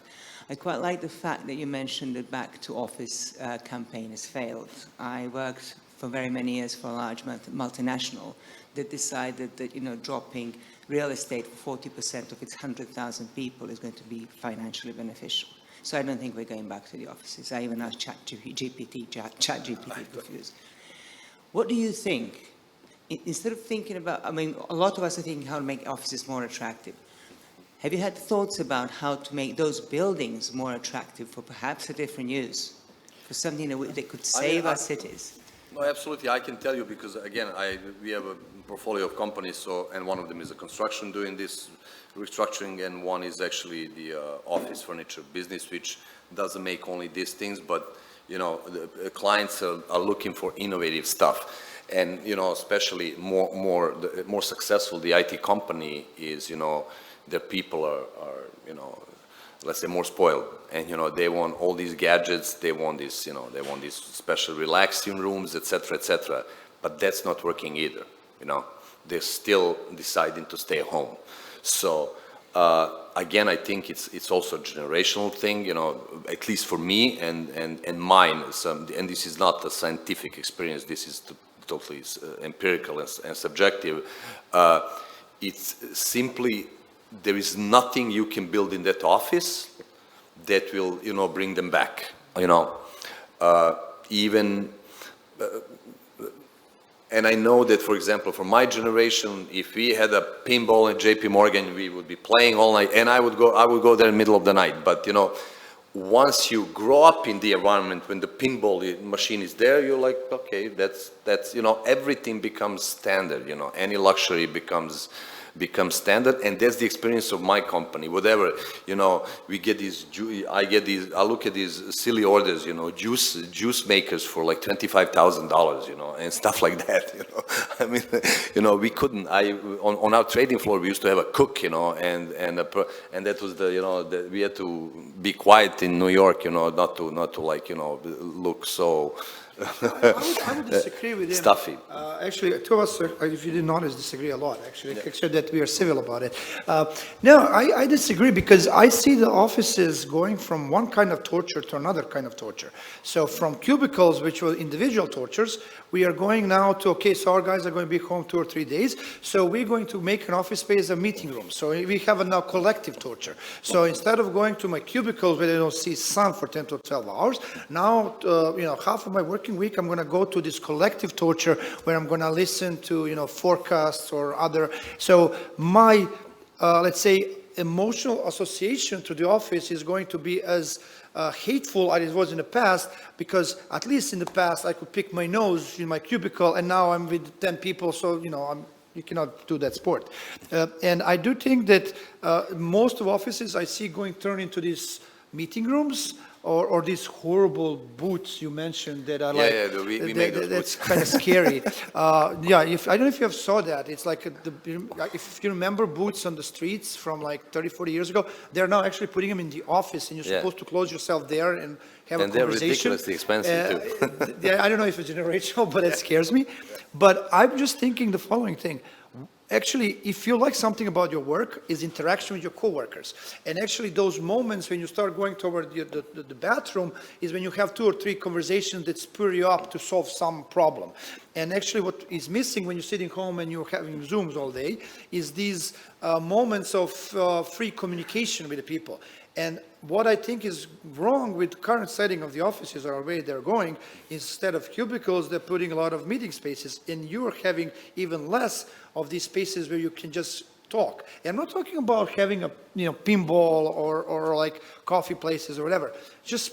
I quite like the fact that you mentioned the back to office campaign has failed. I worked for very many years for a large multinational that decided that, dropping real estate for 40% of its 100,000 people is going to be financially beneficial. So I don't think we're going back to the offices. I even asked ChatGPT confused. What do you think? Instead of thinking about, a lot of us are thinking how to make offices more attractive. Have you had thoughts about how to make those buildings more attractive for perhaps a different use, for something that could save our cities? No, absolutely. I can tell you because, again, we have a portfolio of companies, and one of them is a construction doing this restructuring, and one is actually the office furniture business, which doesn't make only these things, but, the clients are looking for innovative stuff. And, especially more successful the IT company is, their people are let's say more spoiled, and they want all these gadgets, they want this, they want these special relaxing rooms, etc., but that's not working either. They're still deciding to stay home. So again, I think it's also a generational thing, at least for me and mine. And this is not a scientific experience. This is totally empirical and subjective. It's simply, there is nothing you can build in that office that will, bring them back. And I know that, for example, for my generation, if we had a pinball at JP Morgan, we would be playing all night, and I would go there in the middle of the night. But once you grow up in the environment, when the pinball machine is there, you're like, okay, that's everything becomes standard. Any luxury becomes standard, and that's the experience of my company. Whatever, we get these, I look at these silly orders, juice makers for like $25,000, and stuff like that, we couldn't, on our trading floor, we used to have a cook, and that was we had to be quiet in New York, not to like, look so I would disagree with him. Stuffy. Actually, two of us, if you didn't notice, disagree a lot, actually, except that we are civil about it. No, I disagree because I see the offices going from one kind of torture to another kind of torture. So from cubicles, which were individual tortures, we are going now to, okay, so our guys are going to be home 2 or 3 days, so we're going to make an office space a meeting room. So we have a now collective torture. So instead of going to my cubicles where I don't see sun for 10 to 12 hours, now, half of my working week, I'm going to go to this collective torture where I'm going to listen to, forecasts or other. So my, let's say, emotional association to the office is going to be as hateful as it was in the past, because at least in the past I could pick my nose in my cubicle, and now I'm with 10 people, so, you cannot do that sport. And I do think that most of offices I see turn into these meeting rooms, or these horrible booths you mentioned that are we make those that's kind of scary. I don't know if you have saw that. It's like if you remember booths on the streets from like 30, 40 years ago, they're now actually putting them in the office, and you're supposed to close yourself there and have a conversation. And they're ridiculously expensive too. I don't know if it's generational, but it scares me. But I'm just thinking the following thing. Actually, if you like something about your work, is interaction with your coworkers. And actually those moments when you start going toward the bathroom is when you have 2 or 3 conversations that spur you up to solve some problem. And actually what is missing when you're sitting home and you're having Zooms all day is these moments of free communication with the people. And what I think is wrong with the current setting of the offices or the way they're going, instead of cubicles, they're putting a lot of meeting spaces, and you're having even less of these spaces where you can just talk. And I'm not talking about having a, pinball or like coffee places or whatever. Just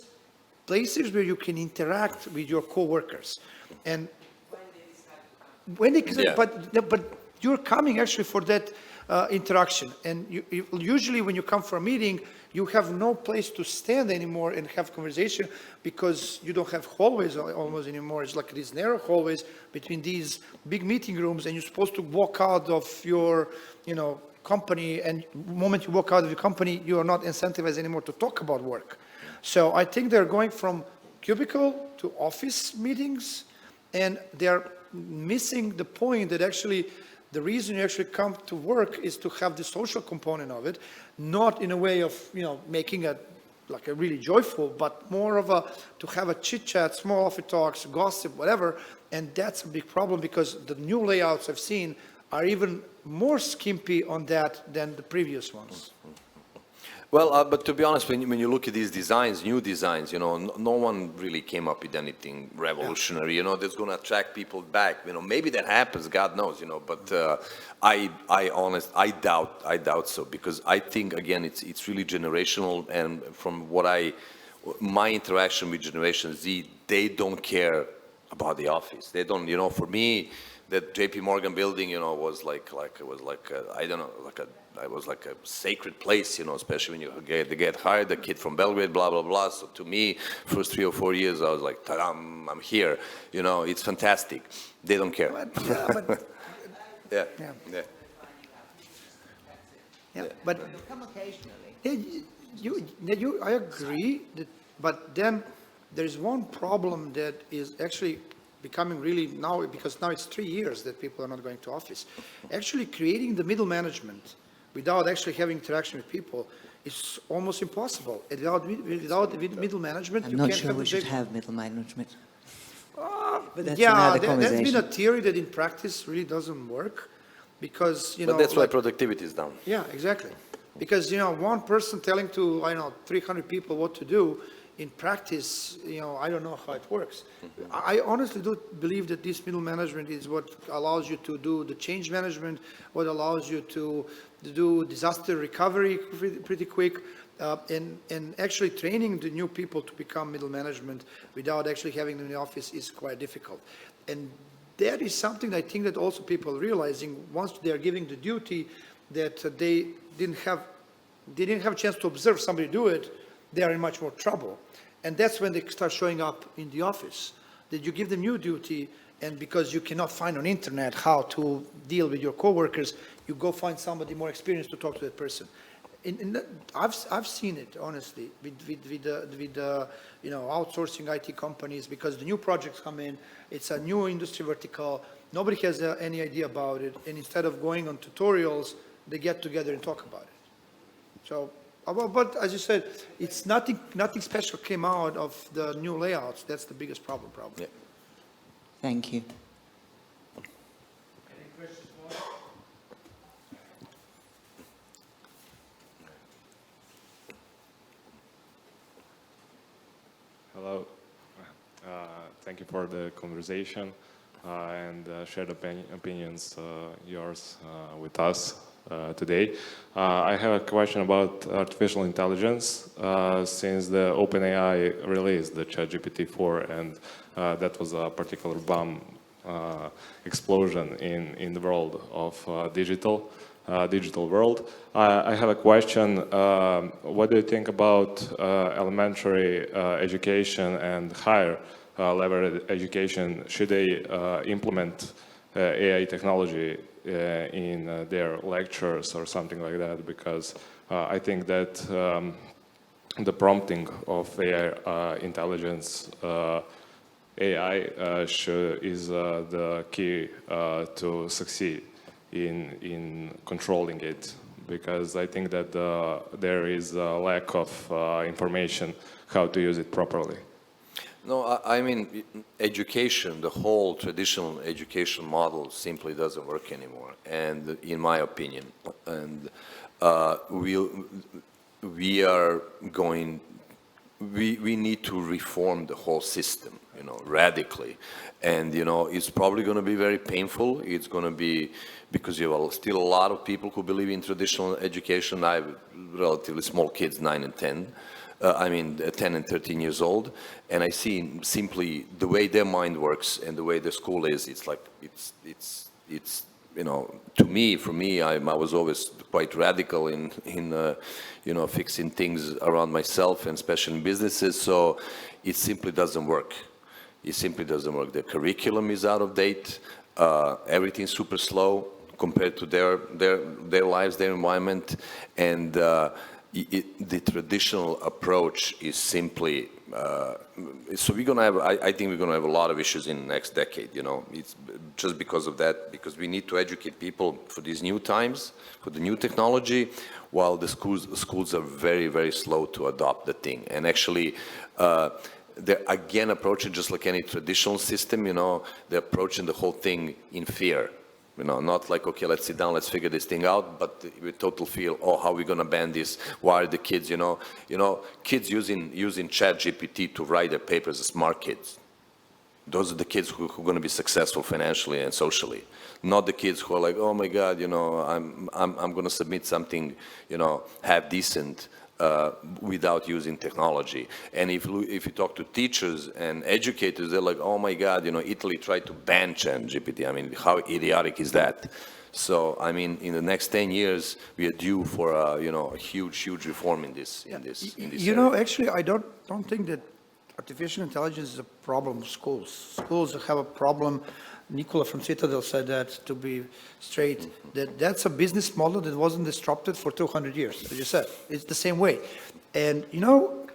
places where you can interact with your coworkers. And when they, Yeah. but you're coming actually for that interaction. And usually when you come for a meeting, you have no place to stand anymore and have conversation because you don't have hallways almost anymore. It's like these narrow hallways between these big meeting rooms, and you're supposed to walk out of your, company, and the moment you walk out of your company, you are not incentivized anymore to talk about work. So I think they're going from cubicle to office meetings, and they're missing the point that actually the reason you actually come to work is to have the social component of it, not in a way of, making it like a really joyful, but more of a, to have a chit chat, small office talks, gossip, whatever. And that's a big problem because the new layouts I've seen are even more skimpy on that than the previous ones. Well, but to be honest, when you look at these designs, new designs, no one really came up with anything revolutionary, that's going to attract people back. Maybe that happens, God knows, but I doubt so, because I think, again, it's really generational, and from my interaction with Generation Z, they don't care about the office. They don't, for me, that JP Morgan building, was like it was like I don't know, it was like a sacred place, especially when you get hired, the kid from Belgrade, blah blah blah. So to me, first 3 or 4 years, I was like, ta-dam, I'm here. It's fantastic. They don't care. Yeah. But Come occasionally. I agree, but then there's one problem that is actually becoming really now, because now it's 3 years that people are not going to office. Actually creating the middle management without actually having interaction with people is almost impossible. Without the middle management, I'm you not can't sure have we the should big- have middle management. But that's Yeah, another that's been conversation. a theory that in practice really doesn't work because, But that's why like- productivity is down. Yeah, exactly. Because, one person telling to, 300 people what to do, in practice, I don't know how it works. I honestly do believe that this middle management is what allows you to do the change management, what allows you to do disaster recovery pretty quick, and actually training the new people to become middle management without actually having them in the office is quite difficult. And that is something I think that also people are realizing once they are giving the duty that they didn't have a chance to observe somebody do it, they are in much more trouble. And that's when they start showing up in the office, that you give them new duty, and because you cannot find on internet how to deal with your coworkers, you go find somebody more experienced to talk to that person. I've seen it, honestly, with the outsourcing IT companies, because the new projects come in, it's a new industry vertical, nobody has any idea about it, and instead of going on tutorials, they get together and talk about it. So, but as you said, it's nothing special came out of the new layouts. That's the biggest problem. Yeah. Thank you. Hello. Thank you for the conversation and shared opinions yours with us today. I have a question about artificial intelligence. Since the OpenAI released the ChatGPT-4, and that was a particular bomb explosion in the world of digital world. I have a question. What do you think about elementary education and higher level education? Should they implement AI technology in their lectures or something like that? Because I think that the prompting of AI intelligence, AI is the key to succeed in controlling it, because I think that there is a lack of information how to use it properly. No, I mean, education, the whole traditional education model simply doesn't work anymore, and in my opinion, and we need to reform the whole system, radically. And, it's probably going to be very painful. It's going to be, because you have still a lot of people who believe in traditional education. I have relatively small kids, 9 and 10. 10 and 13 years old, and I see simply the way their mind works and the way the school is. It's like for me, I was always quite radical in fixing things around myself, and especially in businesses. So it simply doesn't work. It simply doesn't work. The curriculum is out of date. Everything's super slow compared to their lives, their environment, and the traditional approach is simply, so we're going to have, I think we're going to have a lot of issues in the next decade, it's just because of that, because we need to educate people for these new times, for the new technology, while the schools are very, very slow to adopt the thing. And actually, they're again approaching just like any traditional system, they're approaching the whole thing in fear. Not like, okay, let's sit down, let's figure this thing out, but with total feel, how are we going to ban this? Why are the kids, kids using ChatGPT to write their papers are smart kids. Those are the kids who are going to be successful financially and socially. Not the kids who are like, oh my God, I'm going to submit something, half decent, without using technology. And if you talk to teachers and educators, they're like, oh my God, Italy tried to ban ChatGPT. How idiotic is that? So, in the next 10 years, we are due for a huge reform in this area. Actually, I don't think that artificial intelligence is a problem of schools. Schools have a problem. Nicola from Citadel said that, to be straight, that's a business model that wasn't disrupted for 200 years, as you said. It's the same way. And,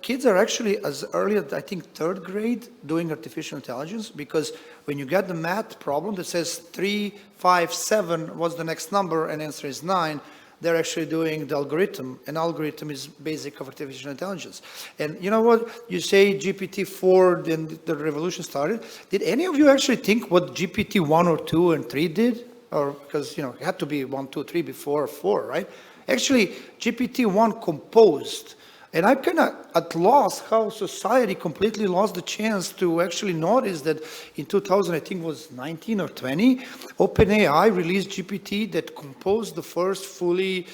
kids are actually as early as, I think, 3rd grade doing artificial intelligence, because when you get the math problem that says 3, 5, 7, what's the next number, and answer is 9, they're actually doing the algorithm. An algorithm is basic of artificial intelligence. And you know what? You say GPT-4, then the revolution started. Did any of you actually think what GPT-1 or 2 and 3 did? Or because, it had to be 1, 2, 3 before 4, right? Actually, GPT-1 composed. And I'm kind of at loss how society completely lost the chance to actually notice that in 2000, I think it was 19 or 20, OpenAI released GPT that composed the first fully,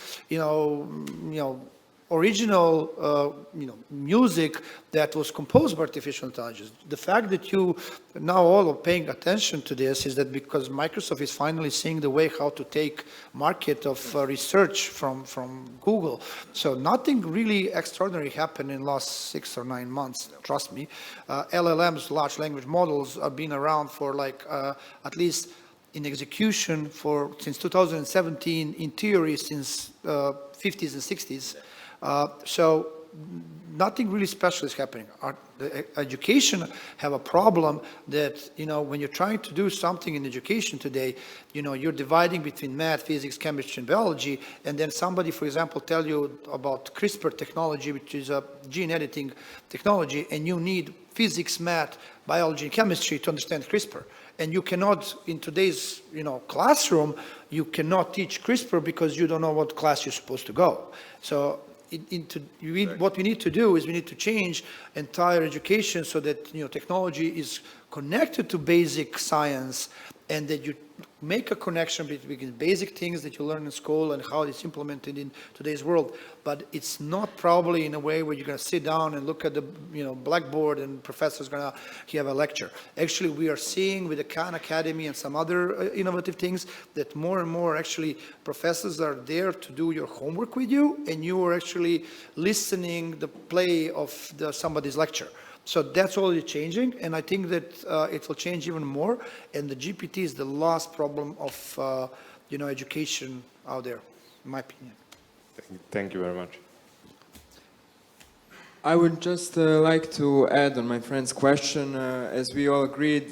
original, music that was composed by artificial intelligence. The fact that you now all are paying attention to this is that because Microsoft is finally seeing the way how to take market of research from Google. So nothing really extraordinary happened in the last 6 or 9 months, trust me. LLMs, large language models, have been around for at least in execution since 2017, in theory since 50s and 60s. So nothing really special is happening. The education have a problem that, when you're trying to do something in education today, you're dividing between math, physics, chemistry, and biology, and then somebody, for example, tell you about CRISPR technology, which is a gene editing technology, and you need physics, math, biology, and chemistry to understand CRISPR. And you cannot, in today's, classroom, you cannot teach CRISPR because you don't know what class you're supposed to go. So what we need to do is we need to change entire education so that technology is connected to basic science, and that you make a connection between basic things that you learn in school and how it's implemented in today's world. But it's not probably in a way where you're going to sit down and look at the blackboard and professor's going to give a lecture. Actually, we are seeing with the Khan Academy and some other innovative things that more and more actually professors are there to do your homework with you, and you are actually listening the play of somebody's lecture. So that's already changing, and I think that it will change even more. And the GPT is the last problem of education out there, in my opinion. Thank you very much. I would just like to add on my friend's question. As we all agreed,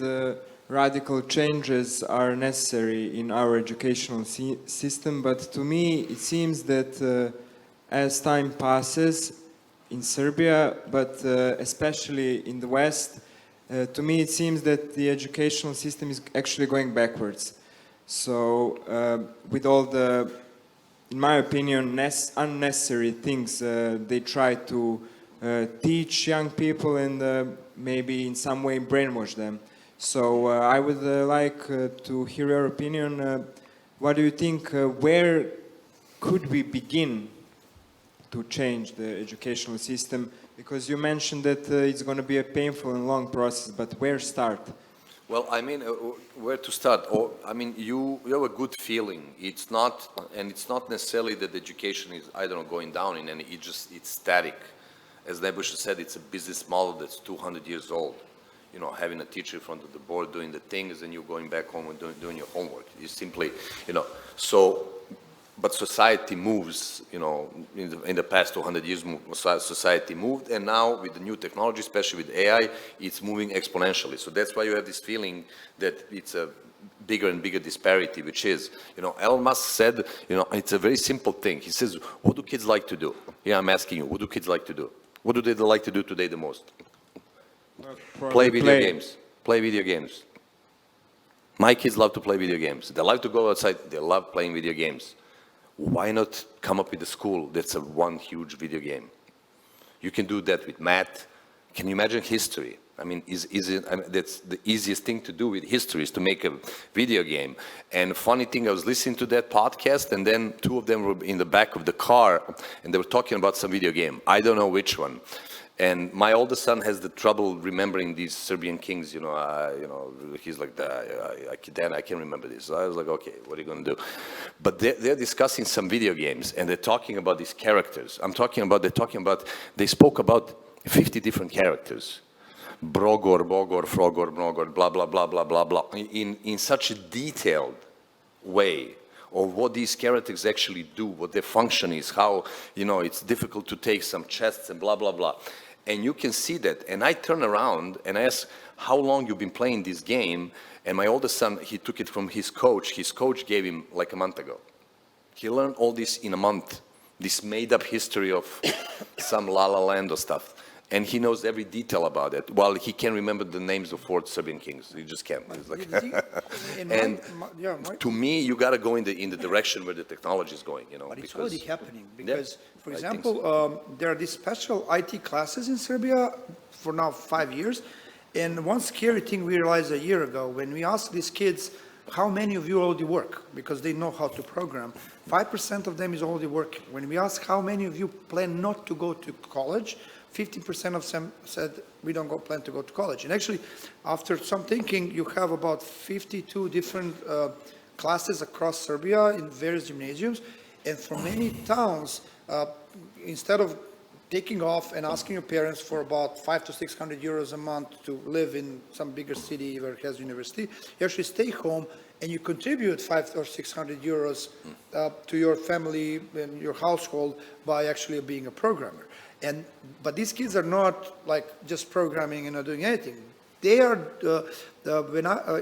radical changes are necessary in our educational system, but to me it seems that as time passes, in Serbia, but especially in the West, to me it seems that the educational system is actually going backwards. So with all the, in my opinion, unnecessary things they try to teach young people and maybe in some way brainwash them. So I would like to hear your opinion. What do you think, where could we begin to change the educational system? Because you mentioned that it's going to be a painful and long process, but where start? Well, I mean, where to start? Or, I mean, you have a good feeling. It's not, and it's not necessarily that education is, I don't know, going down in any, it's static. As Nebusha said, it's a business model that's 200 years old. You know, having a teacher in front of the board doing the things and you going back home and doing your homework. You simply, you know, so, but society moves, you know, in the past 200 years, society moved, and now with the new technology, especially with AI, it's moving exponentially. So that's why you have this feeling that it's a bigger and bigger disparity, which is, you know, Elon Musk said, you know, it's a very simple thing. He says, what do kids like to do? Yeah, I'm asking you, what do kids like to do? What do they like to do today the most? Play video games. Play video games. My kids love to play video games. They love to go outside. They love playing video games. Why not come up with a school that's a one huge video game? You can do that with math. Can you imagine history? I mean, I mean, that's the easiest thing to do with history is to make a video game. And funny thing, I was listening to that podcast, and then two of them were in the back of the car, and they were talking about some video game. I don't know which one. And my oldest son has the trouble remembering these Serbian kings, you know, he's like, Dad, I can't remember this. So I was like, okay, what are you going to do? But they're discussing some video games, and they're talking about these characters. They spoke about 50 different characters. Brogor, Bogor, Frogor, Mnogor, blah, blah, blah, blah, blah, blah, in such a detailed way, or what these characters actually do, what their function is, how, you know, it's difficult to take some chests and blah, blah, blah. And you can see that. And I turn around and I ask, how long you've been playing this game? And my oldest son, he took it from his coach. His coach gave him like a month ago. He learned all this in a month, this made-up history of some La La Land or stuff. And he knows every detail about it, while he can't remember the names of 4 Serbian kings. He just can't. It's like to me, you got to go in the direction where the technology is going, you know. But it's already happening because, for I example, think there are these special IT classes in Serbia for now 5 years. And one scary thing we realized a year ago, when we asked these kids, how many of you already work? Because they know how to program. 5% of them is already working. When we asked how many of you plan not to go to college, 50% of them said, we don't plan to go to college. And actually, after some thinking, you have about 52 different classes across Serbia in various gymnasiums. And for many towns, instead of taking off and asking your parents for about 500 to 600 euros a month to live in some bigger city where it has university, you actually stay home and you contribute 500 or 600 euros to your family and your household by actually being a programmer. But these kids are not like just programming and not doing anything. They are,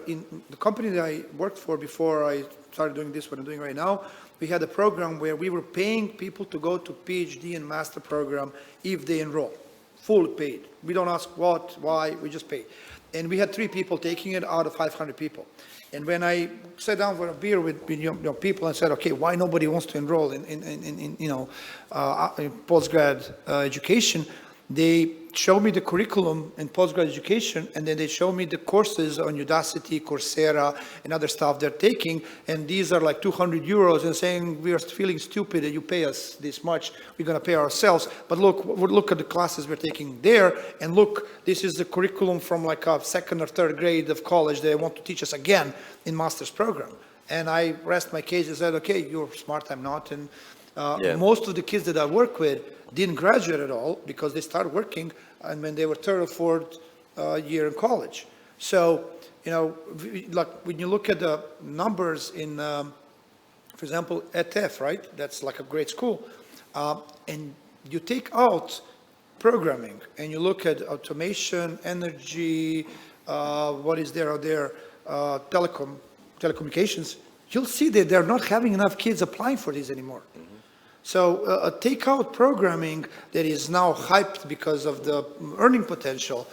in the company that I worked for before I started doing this, what I'm doing right now, we had a program where we were paying people to go to PhD and master program if they enroll, full paid. We don't ask what, why, we just pay. And we had 3 people taking it out of 500 people. And when I sat down for a beer with people and said, okay, why nobody wants to enroll in postgrad education, they showed me the curriculum in postgrad education, and then they showed me the courses on Udacity, Coursera, and other stuff they're taking, and these are like 200 euros, and saying, we are feeling stupid that you pay us this much, we're going to pay ourselves, but look at the classes we're taking there, and look, this is the curriculum from like a 2nd or 3rd grade of college they want to teach us again in master's program. And I rest my case and said, okay, you're smart, I'm not, and most of the kids that I work with didn't graduate at all because they started working and when they were 3rd or 4th year in college. So, you know, like when you look at the numbers in, for example, ETF, right? That's like a great school. And you take out programming and you look at automation, energy, what is there out there, telecommunications, you'll see that they're not having enough kids applying for these anymore. So take out programming that is now hyped because of the earning potential.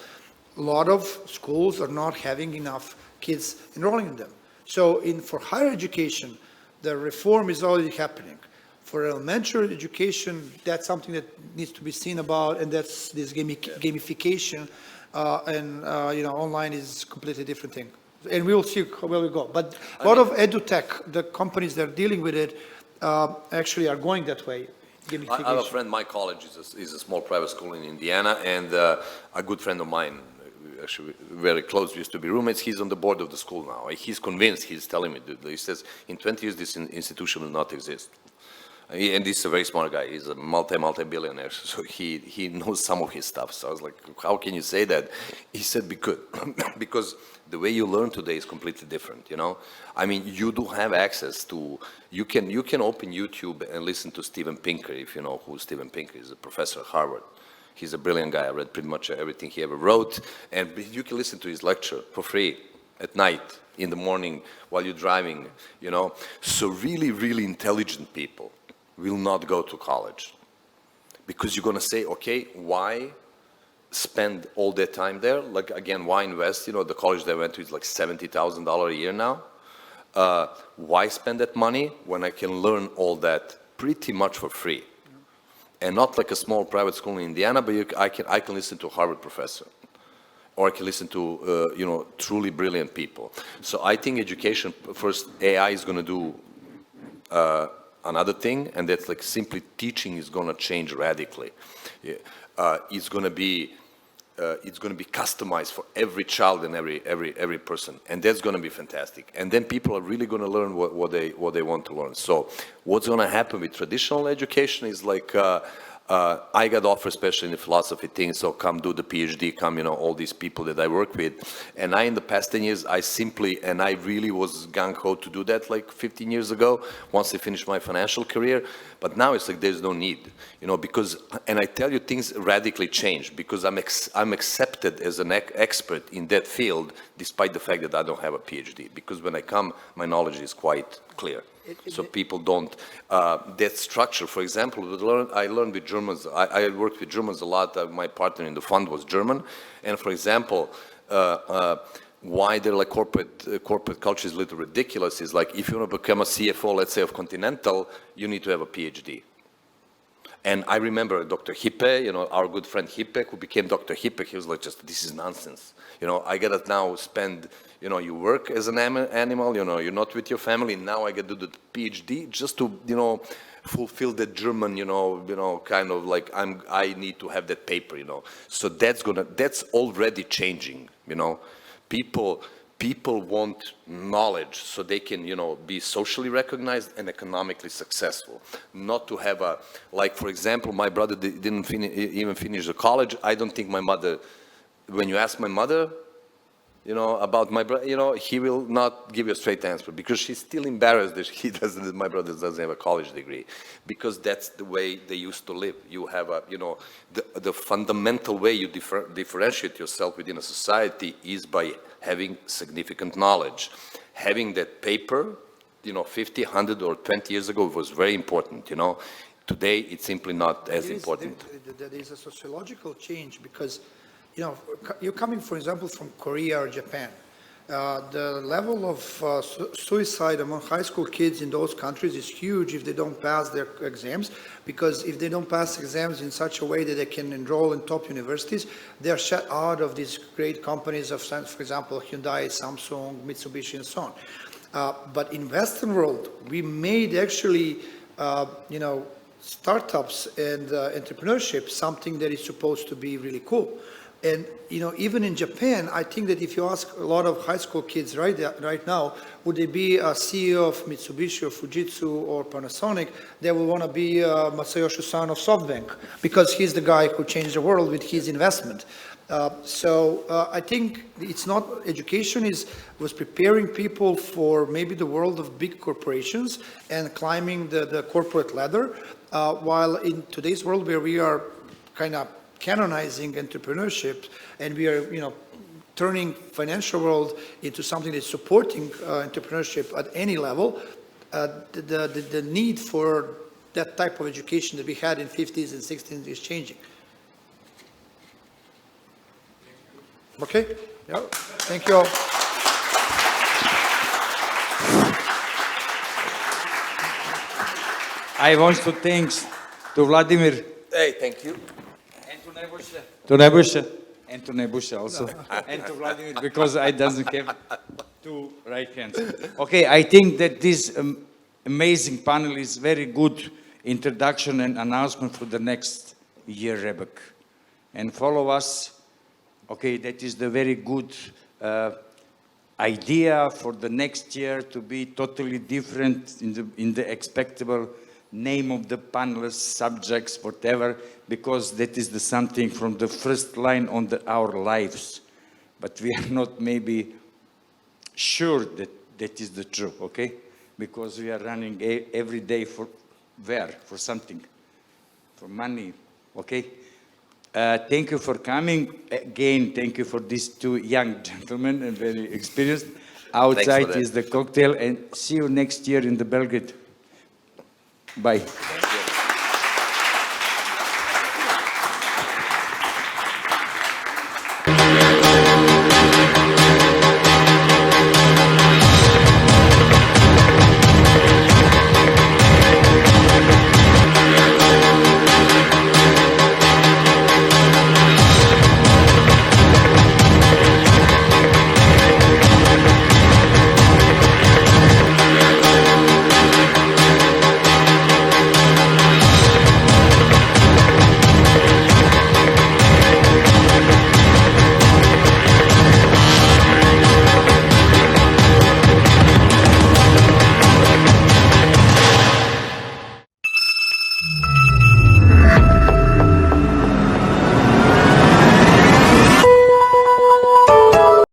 A lot of schools are not having enough kids enrolling in them. So for higher education, the reform is already happening. For elementary education, that's something that needs to be seen about, and that's this gamification, online is a completely different thing. And we will see where we go. But a lot of edutech, the companies that are dealing with it, actually are going that way. I have a friend, my college is a small private school in Indiana, and a good friend of mine, actually very close, we used to be roommates, he's on the board of the school now. He's convinced, he's telling me, he says, in 20 years this institution will not exist. And this is a very smart guy, he's a multi-billionaire, so he knows some of his stuff. So I was like, how can you say that? He said, because the way you learn today is completely different, you know? I mean, you do have access to, you can open YouTube and listen to Steven Pinker, if you know who Steven Pinker is, a professor at Harvard. He's a brilliant guy, I read pretty much everything he ever wrote, and you can listen to his lecture for free at night, in the morning, while you're driving, you know? So really, really intelligent people will not go to college, because you're going to say, okay, why spend all their time there? Like, again, why invest? You know, the college they went to is like $70,000 a year now. Why spend that money when I can learn all that pretty much for free? And not like a small private school in Indiana, but I can listen to a Harvard professor, or I can listen to truly brilliant people. So I think education, first, AI is going to do another thing, and that's like simply teaching is going to change radically. It's going to be customized for every child and every person, and that's going to be fantastic. And then people are really going to learn what they want to learn. So what's going to happen with traditional education is like I got offered, especially in the philosophy thing, so come do the PhD, come, all these people that I work with. And in the past 10 years, I really was gung-ho to do that like 15 years ago, once I finished my financial career. But now it's like there's no need, because, and I tell you, things radically changed, because I'm accepted as an expert in that field, despite the fact that I don't have a PhD, because when I come, my knowledge is quite clear. So people don't, that structure, for example, I learned with Germans, I worked with Germans a lot, my partner in the fund was German, and for example, why they're like corporate culture is a little ridiculous is like, if you want to become a CFO, let's say of Continental, you need to have a PhD. And I remember Dr. Hippe, our good friend Hippe, who became Dr. Hippe, he was like, this is nonsense. I gotta now spend, you work as an animal, you're not with your family, now I gotta do the PhD just to, fulfill the German, kind of like, I need to have that paper, So that's already changing, People want knowledge so they can, be socially recognized and economically successful. Not to have like, for example, my brother didn't even finish the college. I don't think my mother, when you ask my mother, about my brother, he will not give you a straight answer, because she's still embarrassed that my brother doesn't have a college degree, because that's the way they used to live. You have the fundamental way you differentiate yourself within a society is by having significant knowledge. Having that paper, 50, 100 or 20 years ago was very important, Today, it's simply not as important. There is a sociological change, because you're coming, for example, from Korea or Japan. The level of suicide among high school kids in those countries is huge if they don't pass their exams, because if they don't pass exams in such a way that they can enroll in top universities, they are shut out of these great companies of, for example, Hyundai, Samsung, Mitsubishi, and so on. But in Western world, we made actually, startups and entrepreneurship something that is supposed to be really cool. And, even in Japan, I think that if you ask a lot of high school kids right now, would they be a CEO of Mitsubishi or Fujitsu or Panasonic, they will want to be Masayoshi Son of SoftBank, because he's the guy who changed the world with his investment. So I think it's not, education was preparing people for maybe the world of big corporations and climbing the corporate ladder, while in today's world where we are kind of canonizing entrepreneurship, and we are, turning financial world into something that's supporting entrepreneurship at any level, the need for that type of education that we had in 50s and 60s is changing. Okay? Yeah. Thank you all. I want to thanks to Vladimir, Hey, thank you. to Nebusha also, and to Vladimir, because I doesn't have two right hands. Okay, I think that this amazing panel is very good introduction and announcement for the next year, REBEC. And follow us. Okay, that is the very good idea for the next year to be totally different in the expectable name of the panelists, subjects, whatever, because that is the something from the first line on our lives. But we are not maybe sure that that is the truth, okay? Because we are running every day for where? For something, for money, okay? Thank you for coming. Again, thank you for these two young gentlemen and very experienced. Outside is the cocktail, and see you next year in the Belgrade. Bye.